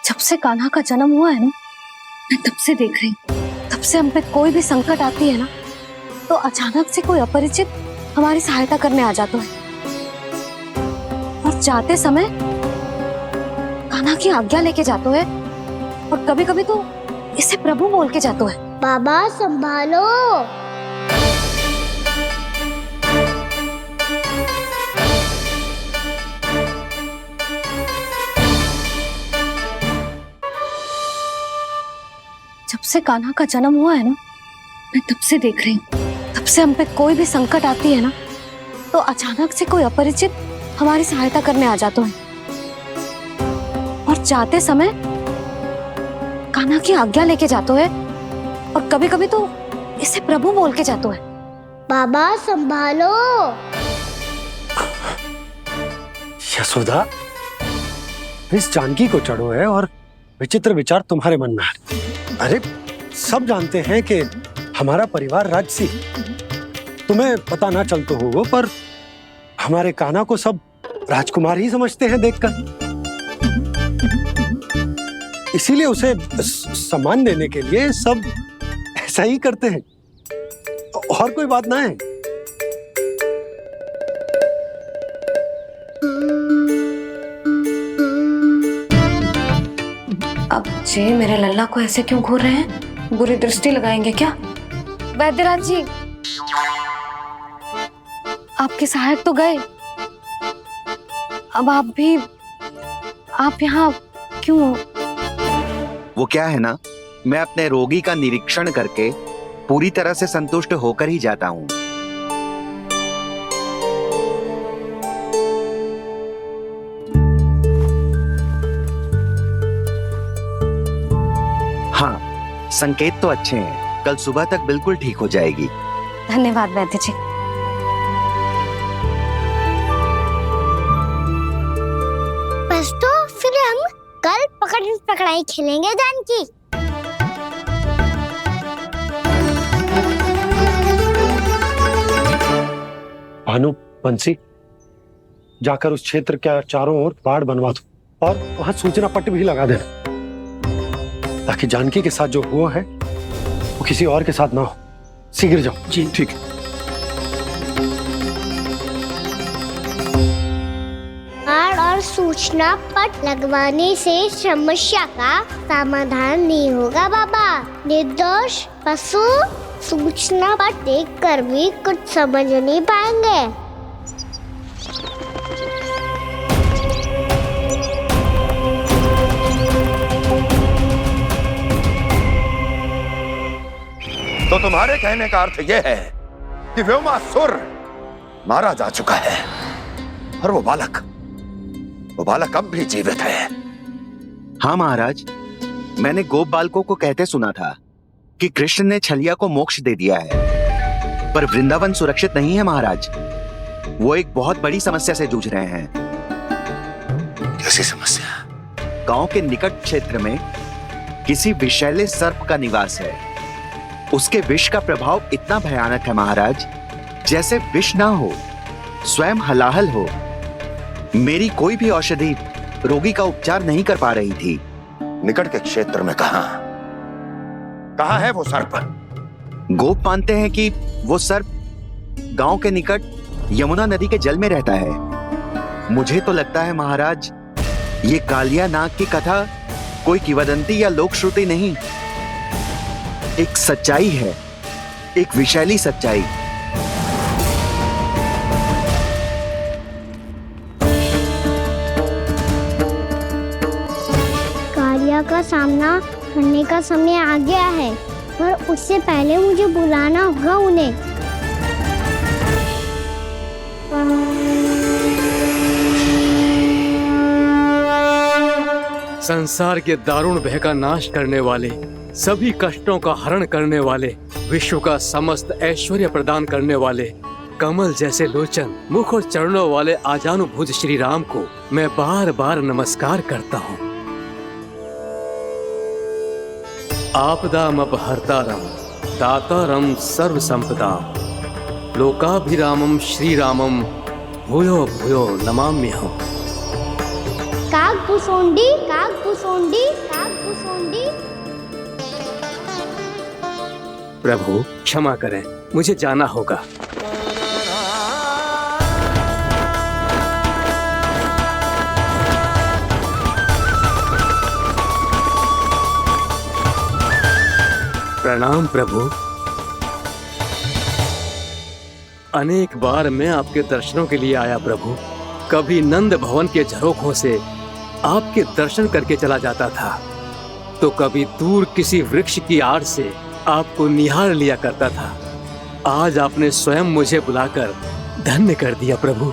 जब से कान्हा का जन्म हुआ है ना, मैं तब से देख रही हूँ, तब से हम पे कोई भी संकट आती है ना, तो अचानक से कोई अपरिचित हमारी सहायता करने आ जाता है, और जाते समय कान्हा की आज्ञा लेके जाते है, और कभी कभी तो इसे प्रभु बोल के जाते है। बाबा संभालो। जब से कान्हा का जन्म हुआ है ना, मैं तब से देख रही हूँ, तब से हम पे कोई भी संकट आती है ना, तो अचानक से कोई अपरिचित हमारी सहायता करने आ जाते हैं, और जाते समय कान्हा की आज्ञा लेके जाते हैं, और कभी कभी तो इसे प्रभु बोल के जाते हैं। बाबा संभालो। यशोदा, इस जानकी को चढ़ो है और विचित्र विचार तुम्हारे मन में है। अरे सब जानते हैं कि हमारा परिवार राजसी, तुम्हें पता ना चलता हो वो, पर हमारे कान्हा को सब राजकुमार ही समझते हैं देखकर। इसीलिए उसे सम्मान देने के लिए सब ऐसा ही करते हैं, और कोई बात ना है। अब जे मेरे लल्ला को ऐसे क्यों घूर रहे हैं? बुरी दृष्टि लगाएंगे क्या? वैद्यराज जी, आपके सहायक तो गए, अब आप यहाँ क्यों? वो क्या है ना, मैं अपने रोगी का निरीक्षण करके पूरी तरह से संतुष्ट होकर ही जाता हूँ। हाँ, संकेत तो अच्छे हैं, कल सुबह तक बिल्कुल ठीक हो जाएगी। धन्यवाद वैद्य जी। बस तो फिर हम कल पकड़न पकड़ाई खेलेंगे जानकी। भानु, बंसी, जाकर उस क्षेत्र के चारों ओर बाड़ बनवा दो और वहां सूचना पट्ट भी लगा देना, ताकि जानकी के साथ जो हुआ है वो किसी और के साथ ना हो। शीघ्र जाओ। जी ठीक है। बाड़ और सूचना पट लगवाने से समस्या का समाधान नहीं होगा बाबा। निर्दोष पशु सूचना पट देखकर भी कुछ समझ नहीं पाएंगे। तो तुम्हारे कहने का अर्थ यह है कि व्योमासुर मारा जा चुका है और वो बालक अब भी जीवित है। हाँ महाराज, मैंने गोप बालकों को कहते सुना था कि कृष्ण ने छलिया को मोक्ष दे दिया है, पर वृंदावन सुरक्षित नहीं है महाराज। वो एक बहुत बड़ी समस्या से जूझ रहे हैं। कैसी समस्या? गांव के निकट क्षेत्र में किसी विषैले सर्प का निवास है। उसके विष का प्रभाव इतना भयानक है महाराज, जैसे विष ना हो, स्वयं हलाहल हो। मेरी कोई भी औषधि रोगी का उपचार नहीं कर पा रही थी। निकट के क्षेत्र में कहाँ है वो सर्प? गोप मानते हैं कि वो सर्प गांव के निकट यमुना नदी के जल में रहता है। मुझे तो लगता है महाराज, ये कालिया नाग की कथा कोई किंवदंती या लोक श्रुति नहीं, एक सच्चाई है, एक विषैली सच्चाई। कालिया का सामना करने का समय आ गया है, पर उससे पहले मुझे बुलाना होगा उन्हें। संसार के दारुण भय का नाश करने वाले, सभी कष्टों का हरण करने वाले, विश्व का समस्त ऐश्वर्य प्रदान करने वाले, कमल जैसे लोचन, मुख और चरणों वाले आजानुभुज श्री राम को मैं बार बार नमस्कार करता हूँ। आपदामपहर्तारं दातारं सर्व संपदा, लोकाभिरामं श्री रामं भूयो भूयो नमाम्यहम्। काकभूसुंडी काकभूसुंडी काकभूसुंडी। प्रभु क्षमा करें, मुझे जाना होगा। प्रणाम प्रभु। अनेक बार मैं आपके दर्शनों के लिए आया प्रभु। कभी नंद भवन के झरोखों से आपके दर्शन करके चला जाता था, तो कभी दूर किसी वृक्ष की आड़ से आपको निहार लिया करता था। आज आपने स्वयं मुझे बुलाकर धन्य कर दिया प्रभु।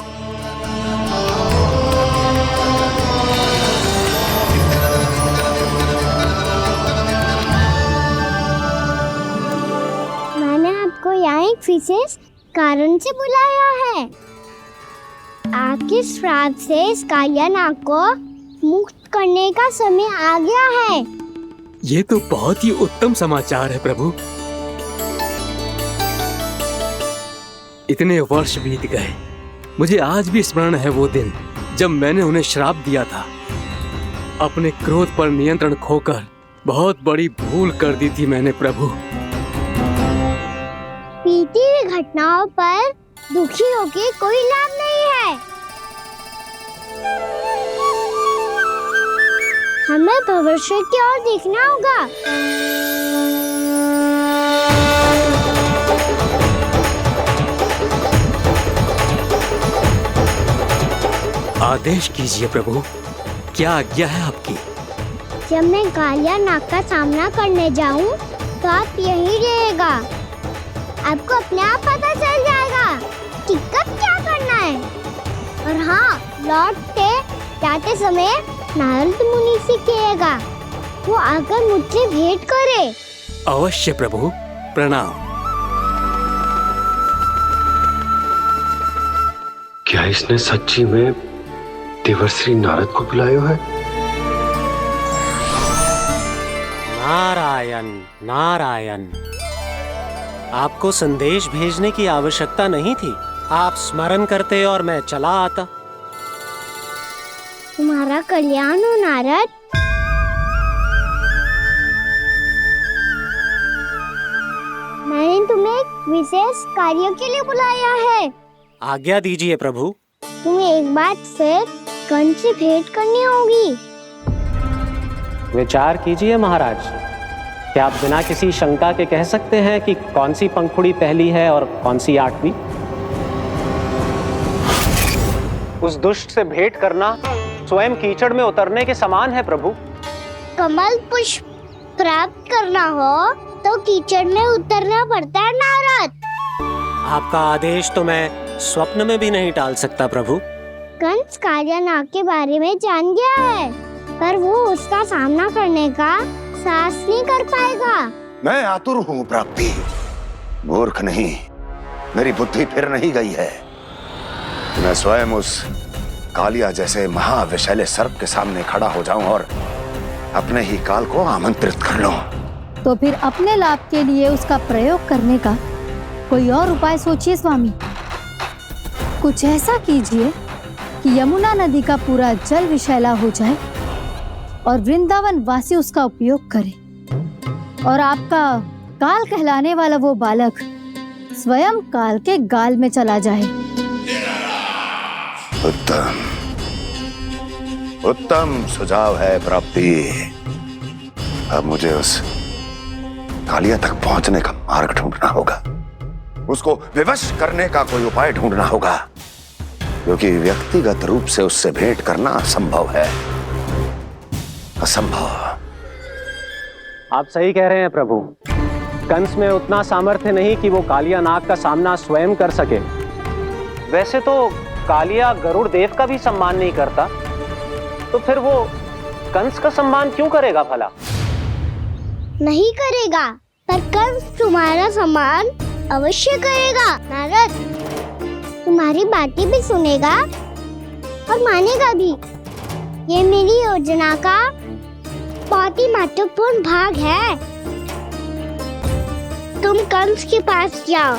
मैंने आपको यहाँ एक विशेष कारण से बुलाया है। आपके श्राप से इस कालिया नाग को मुक्त करने का समय आ गया है। ये तो बहुत ही उत्तम समाचार है प्रभु। इतने वर्ष बीत गए, मुझे आज भी स्मरण है वो दिन जब मैंने उन्हें श्राप दिया था। अपने क्रोध पर नियंत्रण खोकर बहुत बड़ी भूल कर दी थी मैंने प्रभु। बीती हुई घटनाओं पर दुखी होके कोई लाभ नहीं है। हमें भविष्य की ओर देखना होगा। आदेश कीजिए प्रभु, क्या आज्ञा है आपकी? जब मैं कालिया नाग का सामना करने जाऊं, तो आप यहीं रहेगा। आपको अपने आप पता चल जाएगा कि कब क्या करना है। और हाँ, लौटते जाते समय नारद मुनि से कहिएगा, वो आकर मुझसे भेंट करे। अवश्य प्रभु, प्रणाम। क्या इसने सच्ची में देवर्षि नारद को बुलाया है? नारायण नारायण, आपको संदेश भेजने की आवश्यकता नहीं थी। आप स्मरण करते और मैं चला आता। तुम्हारा कल्याण हो नारद। मैंने तुम्हें एक विशेष कार्य के लिए बुलाया है। आज्ञा दीजिए प्रभु। तुम्हें एक बार फिर कंस से भेंट करनी होगी। विचार कीजिए महाराज, क्या आप बिना किसी शंका के कह सकते हैं कि कौन सी पंखुड़ी पहली है और कौन सी आठवीं? उस दुष्ट से भेंट करना स्वयं कीचड़ में उतरने के समान है प्रभु। कमल पुष्प प्राप्त करना हो तो कीचड़ में उतरना पड़ता है नारद। आपका आदेश तो मैं स्वप्न में भी नहीं टाल सकता प्रभु। कंस कालिया नाग के बारे में जान गया है, पर वो उसका सामना करने का साहस नहीं कर पाएगा। मैं आतुर हूँ प्राप्ति, मूर्ख नहीं। मेरी बुद्धि फिर नहीं गई है। मैं स्वयं उस कालिया जैसे महाविषैले सर्प के सामने खड़ा हो जाऊं और अपने ही काल को आमंत्रित कर लूं। तो फिर अपने लाभ के लिए उसका प्रयोग करने का कोई और उपाय सोचिए स्वामी। कुछ ऐसा कीजिए कि यमुना नदी का पूरा जल विषैला हो जाए और वृंदावन वासी उसका उपयोग करे, और आपका काल कहलाने वाला वो बालक स्वयं काल के गाल में चला जाए। उत्तम उत्तम सुझाव है प्राप्ति। अब मुझे उस कालिया तक पहुंचने का मार्ग ढूंढना होगा। उसको विवश करने का कोई उपाय ढूंढना होगा, क्योंकि व्यक्तिगत रूप से उससे भेंट करना असंभव है। असंभव। आप सही कह रहे हैं प्रभु। कंस में उतना सामर्थ्य नहीं कि वो कालिया नाग का सामना स्वयं कर सके। वैसे तो कालिया गरुड़ देव का भी सम्मान नहीं करता, तो फिर वो कंस का सम्मान क्यों करेगा भला? नहीं करेगा, पर कंस तुम्हारा सम्मान अवश्य करेगा नारद। तुम्हारी बातें भी सुनेगा और मानेगा भी। ये मेरी योजना का बहुत ही महत्वपूर्ण भाग है। तुम कंस के पास जाओ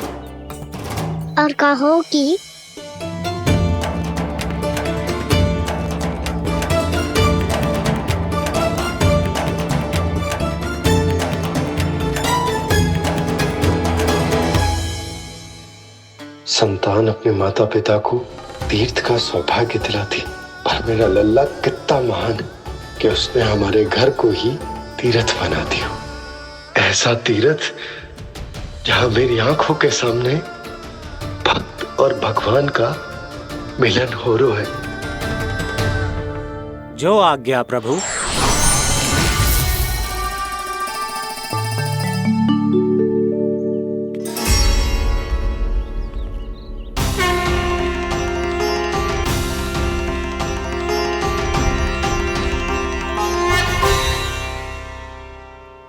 और कहो कि संतान अपने माता पिता को तीर्थ का सौभाग्य दिलाती, और मेरा लल्ला कितना महान कि उसने हमारे घर को ही तीर्थ बना दिया। ऐसा तीर्थ जहां मेरी आंखों के सामने भक्त और भगवान का मिलन हो रहा है। जो आज्ञा प्रभु।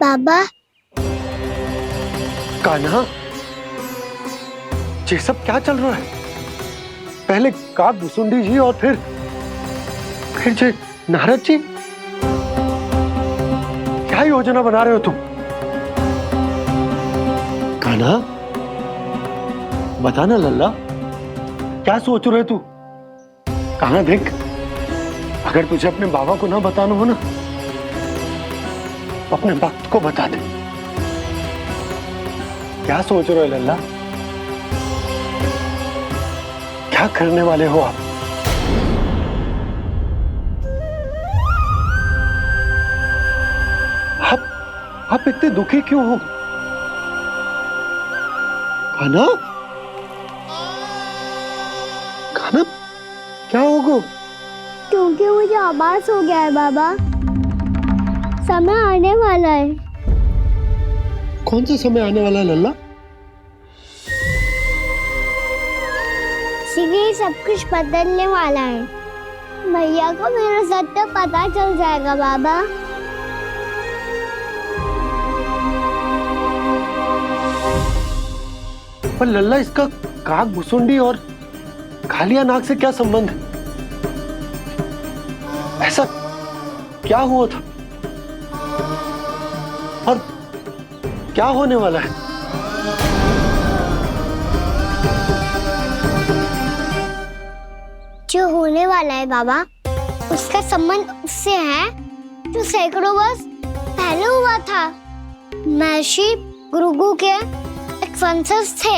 बाबा, कान्हा, ये सब क्या चल रहा है? पहले काक भुसुंडी जी और फिर जे नारद जी। क्या योजना बना रहे हो तुम? कान्हा, बता ना लल्ला, क्या सोच रहे तू? कान्हा देख, अगर तुझे अपने बाबा को ना बताना हो ना, तो अपने भक्त को बता दे। क्या सोच रहे हो लल्ला? क्या करने वाले हो आप? आप इतने दुखी क्यों हो? कान्हा, कान्हा, क्या होगा? क्योंकि मुझे आभास हो गया है बाबा, समय आने वाला है। कौन सा समय आने वाला है लल्ला? शीघ्र ही सब कुछ बदलने वाला है। भैया को मेरा सत्य पता चल जाएगा बाबा। पर लल्ला, इसका काक भुसुंडी और कालिया नाग से क्या संबंध है? ऐसा क्या हुआ था और क्या होने वाला है? जो होने वाला है बाबा, उसका संबंध उससे है जो सैकड़ों वर्ष पहले हुआ था। महर्षि भृगु के एक वंशज थे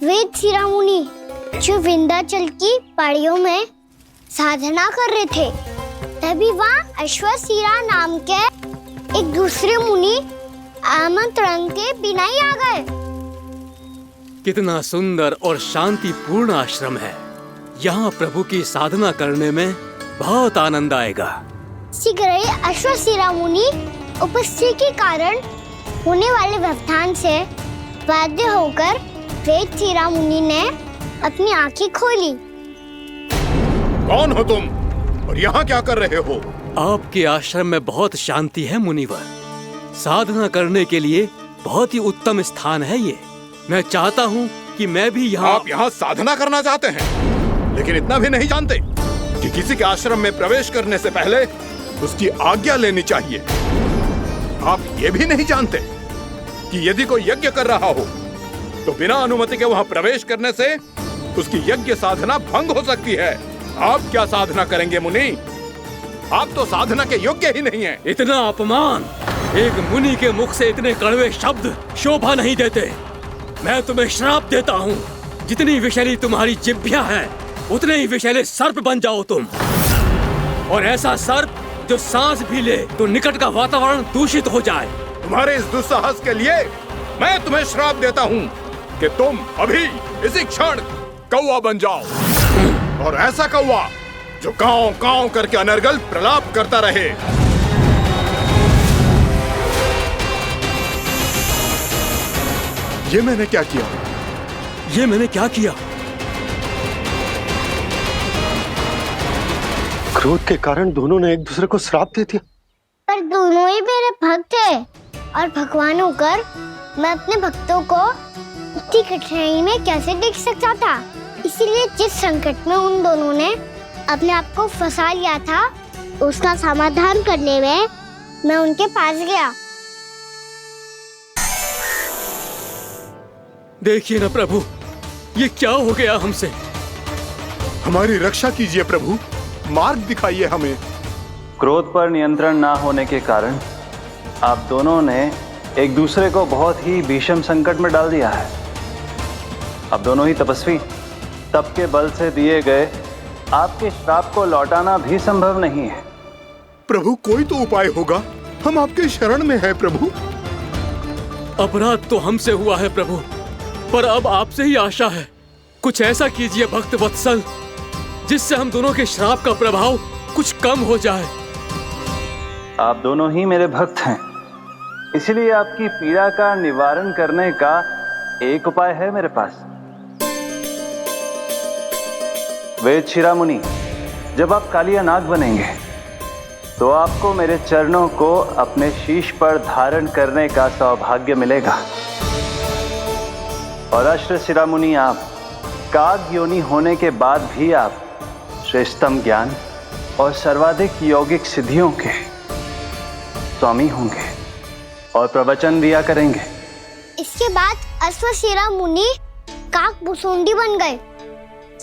वेद शिरोमणि, जो विंध्याचल की पहाड़ियों में साधना कर रहे थे। तभी वहाँ अश्वशिरा नाम के एक दूसरे मुनि आमंत्रण के बिना ही आ गए। कितना सुंदर और शांतिपूर्ण आश्रम है। यहाँ प्रभु की साधना करने में बहुत आनंद आएगा। शीघ्र ही अश्वशिरा मुनि उपस्थिति के कारण होने वाले व्यवधान से बाध्य होकर वेद शिरोमणि ने अपनी आंखें खोली। कौन हो तुम और यहाँ क्या कर रहे हो? आपके आश्रम में बहुत शांति है मुनिवर। साधना करने के लिए बहुत ही उत्तम स्थान है ये। मैं चाहता हूँ कि मैं भी यहाँ। आप यहाँ साधना करना चाहते हैं, लेकिन इतना भी नहीं जानते कि किसी के आश्रम में प्रवेश करने से पहले उसकी आज्ञा लेनी चाहिए। आप ये भी नहीं जानते कि यदि कोई यज्ञ कर रहा हो तो बिना अनुमति के वहाँ प्रवेश करने से उसकी यज्ञ साधना भंग हो सकती है। आप क्या साधना करेंगे मुनि? आप तो साधना के योग्य ही नहीं हैं। इतना अपमान! एक मुनि के मुख से इतने कड़वे शब्द शोभा नहीं देते। मैं तुम्हें श्राप देता हूँ, जितनी विषैली तुम्हारी जिह्वा है उतने ही विषैले सर्प बन जाओ तुम। और ऐसा सर्प जो सांस भी ले तो निकट का वातावरण दूषित हो जाए। तुम्हारे इस दुस्साहस के लिए मैं तुम्हें श्राप देता हूँ कि तुम अभी इसी क्षण कौवा बन जाओ, और ऐसा कौवा जो कांव कांव करके अनर्गल प्रलाप करता रहे। ये मैंने क्या किया? ये मैंने क्या किया? क्रोध के कारण दोनों ने एक दूसरे को श्राप दे दिया। पर दोनों ही मेरे भक्त हैं, और भगवान होकर मैं अपने भक्तों को इतनी कठिनाई में कैसे देख सकता था। इसीलिए जिस संकट में उन दोनों ने अपने आप को फंसा लिया था, उसका समाधान करने में मैं उनके पास गया। देखिए ना प्रभु, ये क्या हो गया हमसे? हमारी रक्षा कीजिए प्रभु, मार्ग दिखाइए हमें। क्रोध पर नियंत्रण ना होने के कारण आप दोनों ने एक दूसरे को बहुत ही भीषण संकट में डाल दिया है। अब दोनों ही तपस्वी, तप के बल से दिए गए आपके श्राप को लौटाना भी संभव नहीं है। प्रभु कोई तो उपाय होगा, हम आपके शरण में हैं प्रभु। अपराध तो हमसे हुआ है प्रभु, पर अब आपसे ही आशा है। कुछ ऐसा कीजिए भक्त वत्सल, जिससे हम दोनों के श्राप का प्रभाव कुछ कम हो जाए। आप दोनों ही मेरे भक्त हैं, इसलिए आपकी पीड़ा का निवारण करने का एक उपाय है मेरे पास। वेद शिरोमणि, जब आप कालिया नाग बनेंगे तो आपको मेरे चरणों को अपने शीश पर धारण करने का सौभाग्य मिलेगा। और अश्व शिरोमणि, आप काग योनि होने के बाद भी आप श्रेष्ठतम ज्ञान और सर्वाधिक यौगिक सिद्धियों के स्वामी होंगे। और प्रवचन दिया करेंगे। इसके बाद अश्वशिरा मुनि काकभुसुंडी बन गए,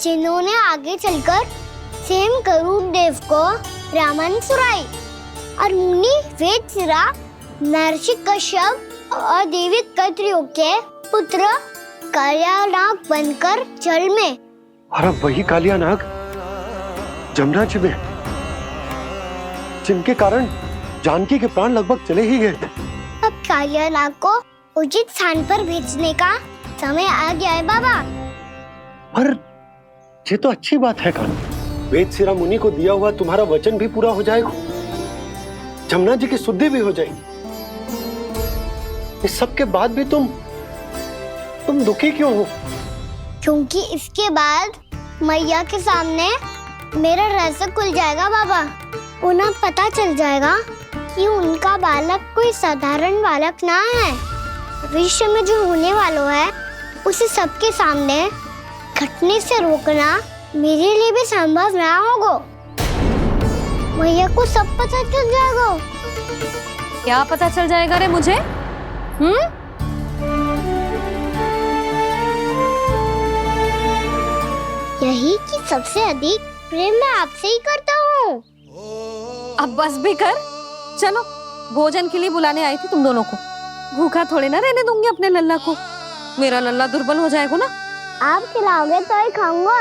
जिन्होंने आगे चलकर स्वयं गरुड़ देव को रामायण सुनाई और मुनि वेदशिरा महर्षि कश्यप और देवी कत्रियों के पुत्र कालियानाग बनकर जल में। और अब वही कालियानाग जमुना जी में, जिनके कारण जानकी के प्राण लगभग चले ही गए थे। अब कालियानाग को उचित स्थान पर भेजने का समय आ गया है बाबा। पर ये तो अच्छी बात है कान्हा, वेदशिरा मुनि को दिया हुआ तुम्हारा वचन भी पूरा हो जाएगा, जमुना जी की शुद्धि भी हो जाएगी। इस सब के बाद भी तुम दुखी क्यों हो? क्योंकि इसके बाद मैया के सामने मेरा रहस्य खुल जाएगा बाबा। उन्हें पता चल जाएगा कि उनका बालक कोई साधारण बालक ना है। भविष्य में जो होने वाला है उसे सबके सामने घटने से रोकना मेरे लिए भी संभव ना होगा। मैया को सब पता चल जाएगा। क्या पता चल जाएगा रे मुझे? यही कि सबसे अधिक प्रेम मैं आपसे ही करता हूँ। अब बस भी कर, चलो भोजन के लिए बुलाने आई थी तुम दोनों को। भूखा थोड़े ना रहने दूंगी अपने लल्ला को, मेरा लल्ला दुर्बल हो जाएगा ना। आप खिलाओगे तो ही खाऊंगा।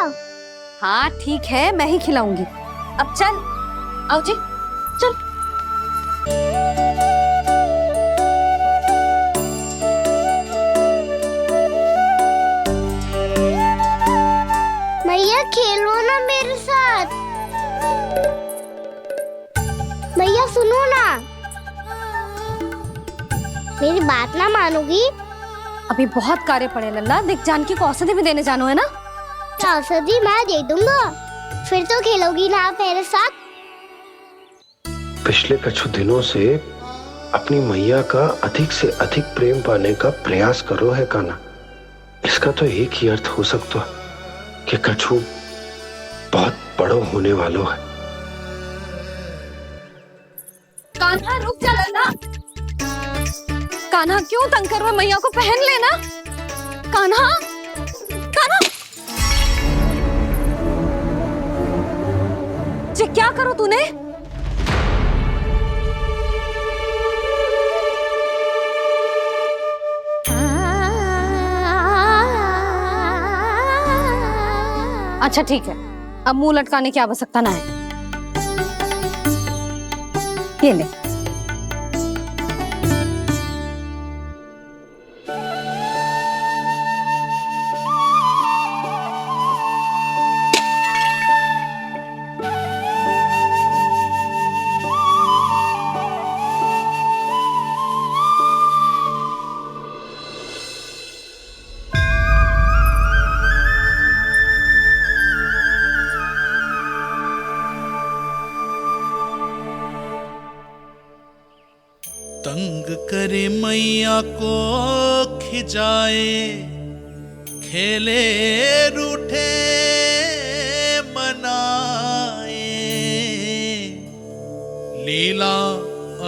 हाँ ठीक है, मैं ही खिलाऊंगी। अब चल, आओ जी चल। मैया खेलो ना मेरे साथ। मैया सुनो ना, मेरी बात ना मानोगी? अभी बहुत कार्य पड़े लल्ला, देख जानकी को औषधि भी देने जानो है ना। औषधि मैं दे दूंगा, फिर तो खेलोगी ना आप मेरे साथ। पिछले कुछ दिनों से अपनी मैया का अधिक से अधिक प्रेम पाने का प्रयास करो है कान्हा। इसका तो एक ही अर्थ हो सकता है कि कछु बहुत बड़ो होने वालों है। कान्हा रुक जा लल्ला। कान्हा क्यों तंग कर रहा है? मैया को पहन लेना। कान्हा, कान्हा, ये क्या करो तूने? अच्छा ठीक है, अब मुंह लटकाने की आवश्यकता ना है। ये ले। तंग करे मैया को खिजाए, खेले रूठे मनाए, लीला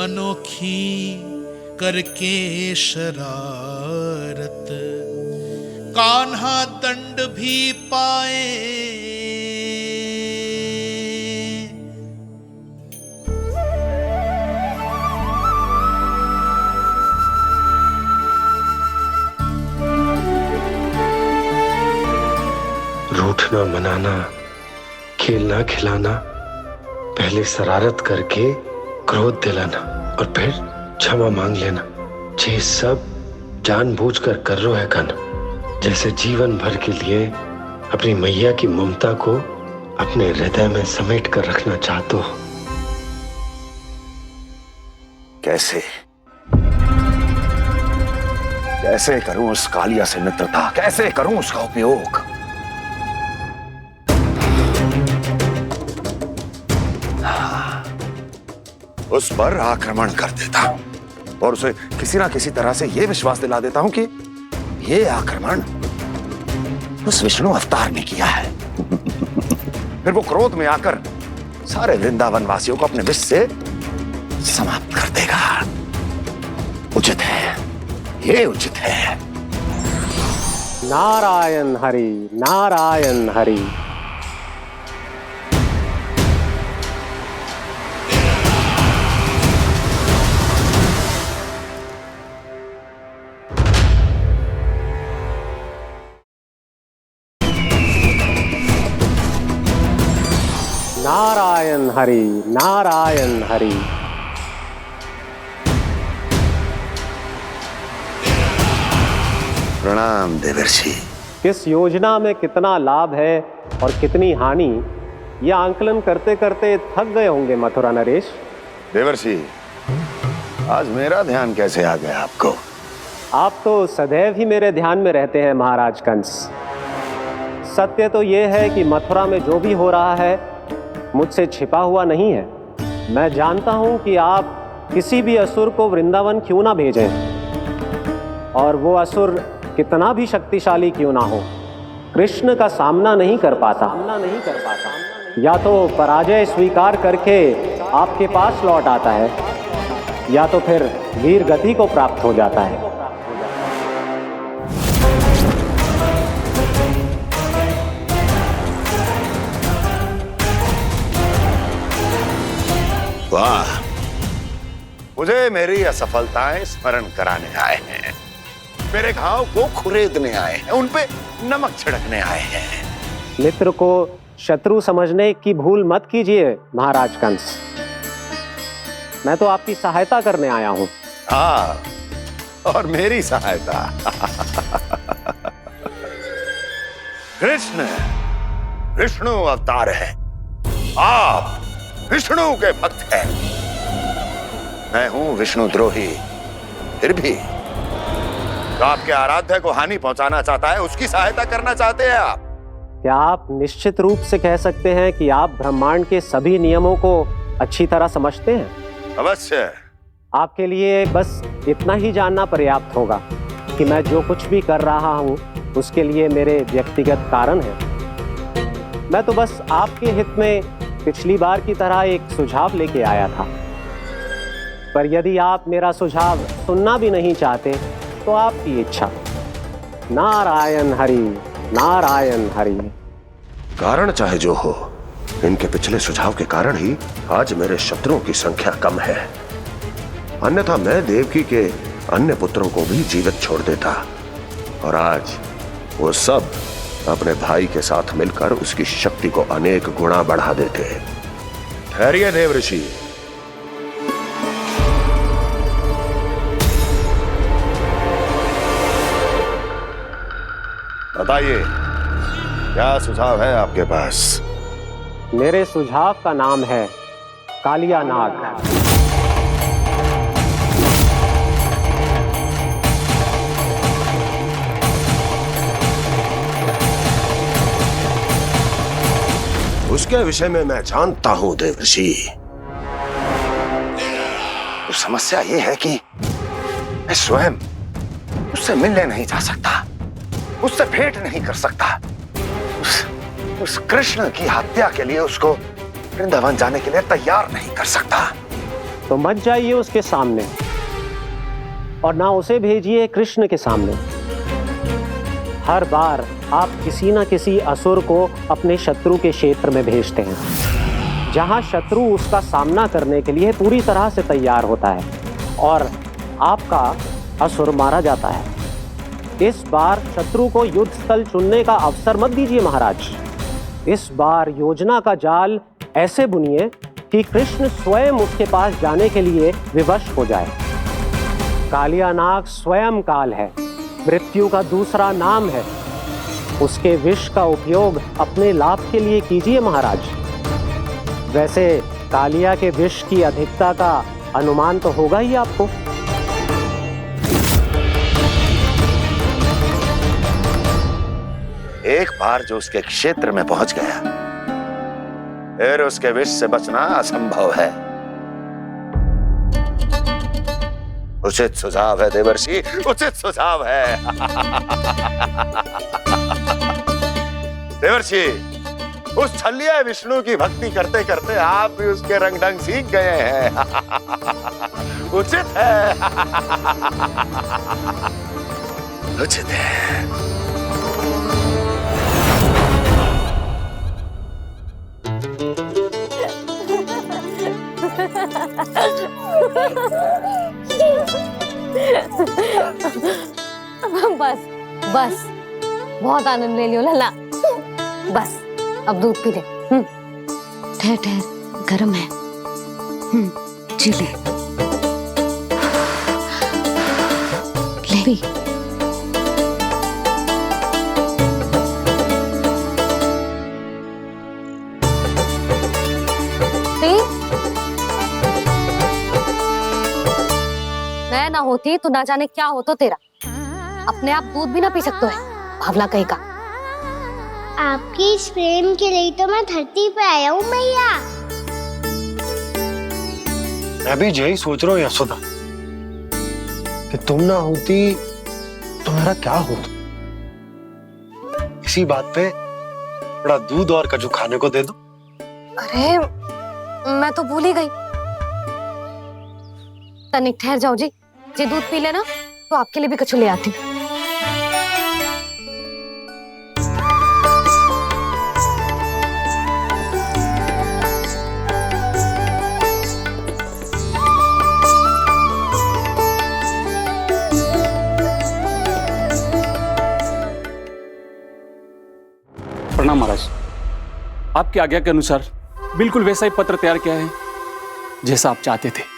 अनोखी करके शरारत, कान्हा दंड भी पाए। रूठना मनाना, खेलना खिलाना, पहले शरारत करके क्रोध दिलाना और फिर क्षमा मांग लेना, ये सब जानबूझकर कर रहे है कान्हा। जैसे जीवन भर के लिए अपनी मैया की ममता को अपने हृदय में समेट कर रखना चाहते हो। कैसे कैसे करूं उस कालिया से मित्रता, कैसे करूं उसका उपयोग? उस पर आक्रमण कर देता हूं और उसे किसी ना किसी तरह से यह विश्वास दिला देता हूं कि यह आक्रमण उस विष्णु अवतार ने किया है। फिर वो क्रोध में आकर सारे वृंदावन वासियों को अपने विष से समाप्त कर देगा। उचित है, ये उचित है। नारायण हरि, नारायण हरि। नारायण हरि, नारायण हरि। प्रणाम देवर्षि। किस योजना में कितना लाभ है और कितनी हानि, यह आंकलन करते करते थक गए होंगे मथुरा नरेश। देवर्षि, आज मेरा ध्यान कैसे आ गया आपको? आप तो सदैव ही मेरे ध्यान में रहते हैं महाराज कंस। सत्य तो यह है कि मथुरा में जो भी हो रहा है मुझसे छिपा हुआ नहीं है। मैं जानता हूं कि आप किसी भी असुर को वृंदावन क्यों ना भेजें, और वो असुर कितना भी शक्तिशाली क्यों ना हो, कृष्ण का सामना नहीं कर पाता। या तो पराजय स्वीकार करके आपके पास लौट आता है, या तो फिर वीर गति को प्राप्त हो जाता है। वाह, मुझे मेरी असफलताएं स्मरण कराने आए हैं, मेरे घाव को खुरेदने आए हैं, उन पे नमक छिड़कने आए हैं। मित्र को शत्रु समझने की भूल मत कीजिए महाराज कंस। मैं तो आपकी सहायता करने आया हूं। हाँ, और मेरी सहायता। कृष्ण विष्णु अवतार है, आप विष्णु के भक्त हैं। मैं हूं विष्णु द्रोही, फिर भी तो आपके आराध्य को हानि पहुंचाना चाहता है, उसकी सहायता करना चाहते हैं आप। क्या आप निश्चित रूप से कह सकते हैं कि आप ब्रह्मांड के सभी नियमों को अच्छी तरह समझते हैं? अवश्य। आपके लिए बस इतना ही जानना पर्याप्त होगा कि मैं जो कुछ भी कर रहा हूं उसके लिए मेरे व्यक्तिगत कारण हैं। मैं तो बस आपके हित में पिछली बार की तरह एक सुझाव लेके आया था, पर यदि आप मेरा सुझाव सुनना भी नहीं चाहते तो आपकी इच्छा। नारायण हरि, नारायण हरि। कारण चाहे जो हो, इनके पिछले सुझाव के कारण ही आज मेरे शत्रुओं की संख्या कम है, अन्यथा मैं देवकी के अन्य पुत्रों को भी जीवित छोड़ देता, और आज वो सब अपने भाई के साथ मिलकर उसकी शक्ति को अनेक गुना बढ़ा देते। ठहरिए देवऋषि, बताइए क्या सुझाव है आपके पास? मेरे सुझाव का नाम है कालिया नाग। उसके विषय में मैं जानता हूं देवर्षि। तो समस्या यह है कि मैं स्वयं उससे मिलने नहीं जा सकता, उससे भेंट नहीं कर सकता। उस कृष्ण की हत्या के लिए उसको वृंदावन जाने के लिए तैयार नहीं कर सकता। तो मत जाइए उसके सामने, और ना उसे भेजिए कृष्ण के सामने। हर बार आप किसी न किसी असुर को अपने शत्रु के क्षेत्र में भेजते हैं, जहां शत्रु उसका सामना करने के लिए पूरी तरह से तैयार होता है और आपका असुर मारा जाता है। इस बार शत्रु को युद्ध स्थल चुनने का अवसर मत दीजिए महाराज। इस बार योजना का जाल ऐसे बुनिए कि कृष्ण स्वयं उसके पास जाने के लिए विवश हो जाए। कालिया नाग स्वयं काल है, मृत्यु का दूसरा नाम है। उसके विष का उपयोग अपने लाभ के लिए कीजिए महाराज। वैसे कालिया के विष की अधिकता का अनुमान तो होगा ही आपको। एक बार जो उसके क्षेत्र में पहुंच गया, फिर उसके विष से बचना असंभव है। उचित सुझाव है देवर्षि, उचित सुझाव है। देवर्षि, उस छलिया विष्णु की भक्ति करते करते आप भी उसके रंग ढंग सीख गए हैं। उचित है। उचित है। बस बस बहुत आनंद ले लियो लल्ला। बस अब दूध पी ले। ठहर ठहर, गर्म है। जी ले पी। मैं ना होती तो ना जाने क्या हो तो तेरा। अपने आप दूध भी ना पी सकते है भावला कहीं का। आपकी इस प्रेम के लिए तो मैं धरती पे आया हूँ मैया। मैं भी यही सोच रहा हूँ यशोदा कि तुम ना होती तो मेरा क्या होता। इसी बात पे थोड़ा दूध और कजू खाने को दे दो। अरे मैं तो भूल ही गई। तनिक ठहर जाओ जी दूध पी लेना तो आपके लिए भी कछु ले आती। प्रणाम महाराज। आपकी आज्ञा के अनुसार बिल्कुल वैसा ही पत्र तैयार किया है जैसा आप चाहते थे।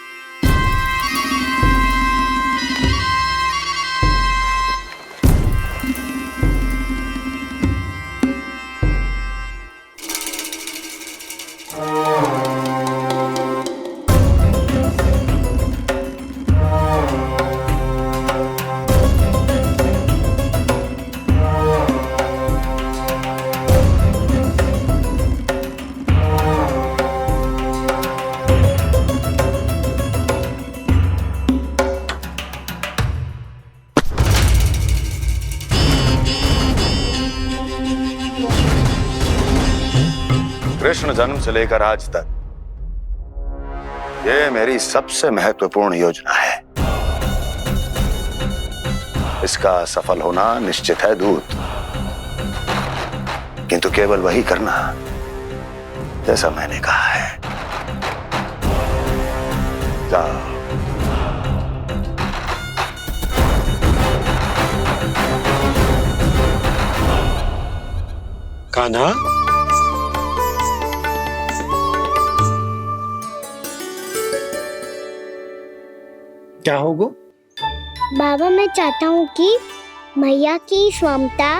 कृष्ण जन्म से लेकर आज तक ये मेरी सबसे महत्वपूर्ण योजना है। इसका सफल होना निश्चित है दूत, किंतु केवल वही करना जैसा मैंने कहा है। जाओ। कान्हा, क्या होगा? बाबा मैं चाहता हूँ कि मैया की ममता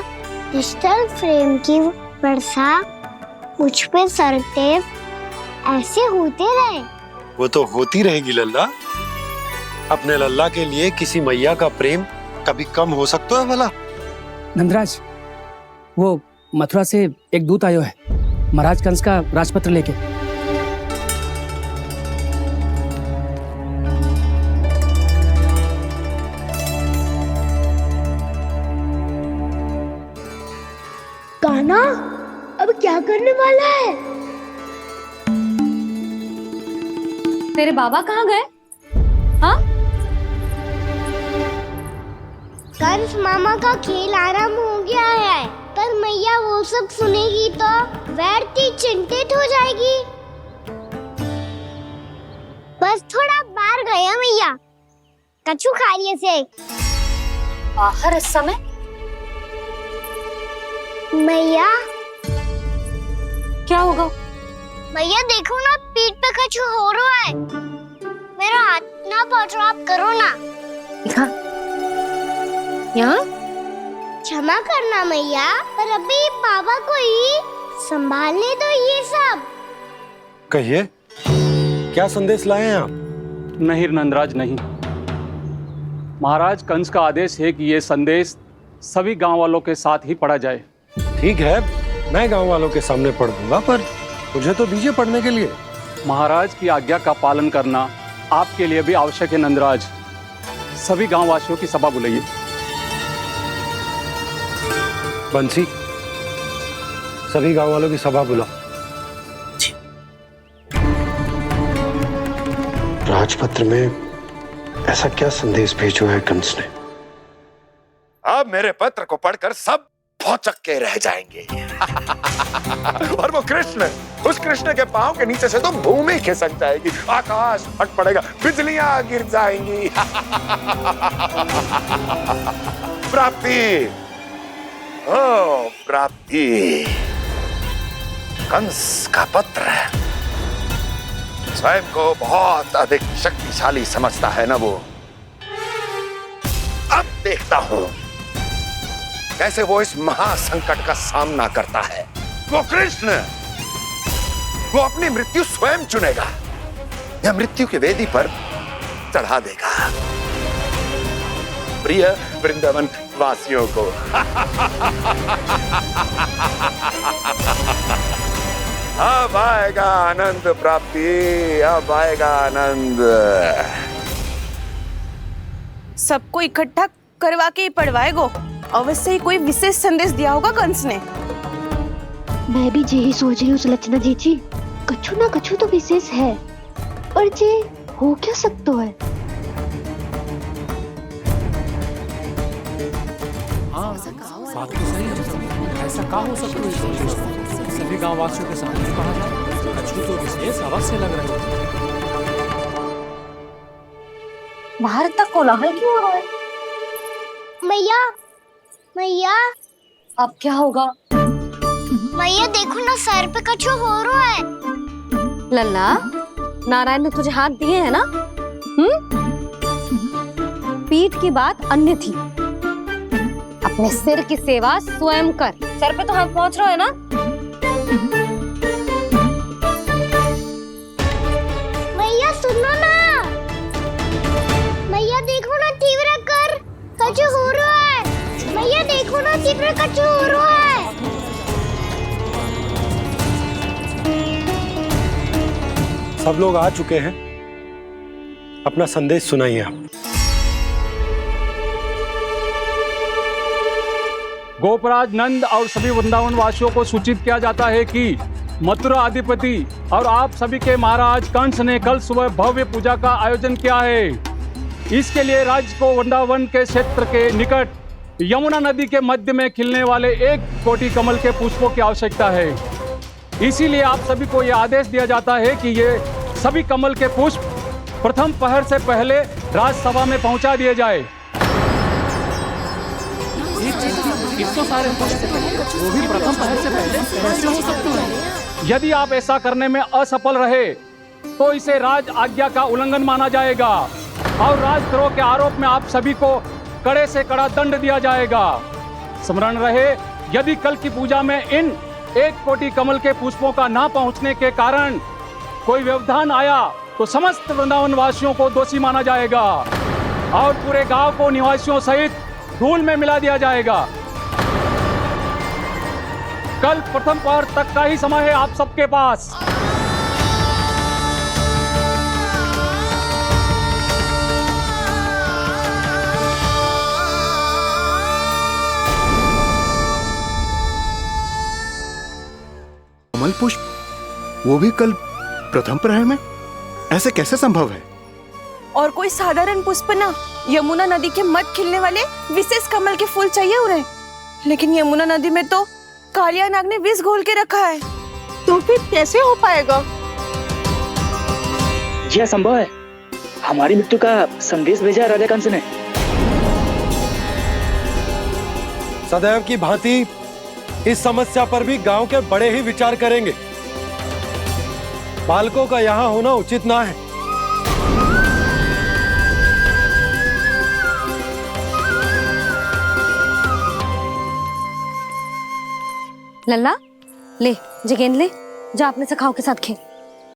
क्रिस्टल फ्रेम की वर्षा मुझ पे सरते ऐसे होते रहे। वो तो होती रहेगी लल्ला। अपने लल्ला के लिए किसी मैया का प्रेम कभी कम हो सकता है भला? नंदराज, वो मथुरा से एक दूत आयो है महाराज कंस का राजपत्र लेके। कान्हा अब क्या करने वाला है? तेरे बाबा कहाँ गए? हाँ? कंस मामा का खेल आरंभ हो गया है, पर मैया वो सब सुनेगी तो व्यर्थ चिंतित हो जाएगी। बस थोड़ा बाहर गया मैया, कछु खा लिया से। बाहर इस समय? मैया क्या होगा? मैया देखो ना, पीठ पे कछु हो रहा है। मेरा हाथ ना पकड़ो, आप करो ना। यहाँ? क्षमा करना मैया, पर अभी बाबा को ही संभालने दो ये सब। कहिए, क्या संदेश लाए हैं आप? नहीं नंदराज नहीं। महाराज कंस का आदेश है कि ये संदेश सभी गांव वालों के साथ ही पढ़ा जाए। ठीक है, मैं गांव वालों के सामने पढ़ दूंगा, पर मुझे तो दीजिए पढ़ने के लिए। महाराज की आज्ञा का पालन करना आपके लिए भी आवश्यक है नंदराज। सभी गांव वासियों की सभा बुलाइए। बंसी, सभी गांव वालों की सभा बुलाओ। राजपत्र में ऐसा क्या संदेश भेजो है कंस ने? अब मेरे पत्र को पढ़कर सब भौचक के रह जाएंगे। और वो कृष्ण, उस कृष्ण के पांव के नीचे से तो भूमि खिसक जाएगी, आकाश फट पड़ेगा, बिजलियां गिर जाएंगी। प्राप्ति, ओ प्राप्ति, कंस का पत्र स्वयं को बहुत अधिक शक्तिशाली समझता है ना वो। अब देखता हूं कैसे वो इस महासंकट का सामना करता है। वो कृष्ण, वो अपनी मृत्यु स्वयं चुनेगा या मृत्यु की वेदी पर चढ़ा देगा प्रिय वृंदावन वासियों को। अब आएगा आनंद प्राप्ति, अब आएगा आनंद। सबको इकट्ठा करवा के ही पढ़वाएगो। अवश्य ही कोई विशेष संदेश दिया होगा कंस ने। मैं भी यही सोच रही हूँ सुलक्षणा जी, कछु ना कछु तो विशेष है, पर जे हो क्या सकता है? हाँ, बात तो सही है। ऐसा क्या हो सकता है? सभी गांव वासियों के सामने कहा जाए, कछु तो विशेष अवश्य लग रहे हैं। बाहर इतना कोलाहल क्यों हो रहा है? मैया, मैया, अब क्या होगा? मैया देखो ना, सर पे कछु हो रहा है। लल्ला, नारायण ने तुझे हाथ दिए हैं ना? पीठ की बात अन्य थी। अपने सिर की सेवा स्वयं कर। सर पे तो हाथ पहुंच रहा है ना? मैया सुनो ना, मैया देखो ना, तीव्र कर कछु हो रहा है। मैया देखो ना, तीव्र कछु हो रहा है। सब लोग आ चुके हैं, अपना संदेश सुनाइए आप। गोपराज नंद और सभी वृंदावन वासियों को सूचित किया जाता है कि मथुरा अधिपति और आप सभी के महाराज कंस ने कल सुबह भव्य पूजा का आयोजन किया है। इसके लिए राज्य को वृंदावन के क्षेत्र के निकट यमुना नदी के मध्य में खिलने वाले 1 कोटि कमल के पुष्पों की आवश्यकता है। इसीलिए आप सभी को यह आदेश दिया जाता है कि ये सभी कमल के पुष्प प्रथम पहर से पहले राजसभा में पहुंचा दिए जाए। सारे वो भी प्रथम पहर से पहले कैसे हो सकते हैं? यदि आप ऐसा करने में असफल रहे तो इसे राज आज्ञा का उल्लंघन माना जाएगा और राजद्रोह के आरोप में आप सभी को कड़े से कड़ा दंड दिया जाएगा। स्मरण रहे, यदि कल की पूजा में इन 1 कोटि कमल के पुष्पों का ना पहुंचने के कारण कोई व्यवधान आया तो समस्त वृंदावन वासियों को दोषी माना जाएगा और पूरे गांव को निवासियों सहित धूल में मिला दिया जाएगा। कल प्रथम पहर तक का ही समय है आप सबके पास। कमल पुष्प, वो भी कल प्रथम प्रहर में? ऐसे कैसे संभव है? और कोई साधारण पुष्प ना, यमुना नदी के मध्य खिलने वाले विशेष कमल के फूल चाहिए उन्हें। लेकिन यमुना नदी में तो कालिया नाग ने विष घोल के रखा है, तो फिर कैसे हो पाएगा? यह संभव है। हमारी मृत्यु का संदेश भेजा राजा कंस ने। सदैव की भांति इस समस्या पर भी गांव के बड़े ही विचार करेंगे। बालकों का यहाँ होना उचित ना है। लल्ला, ले जे गेंद ले, जा अपने सखाओं के साथ खेल।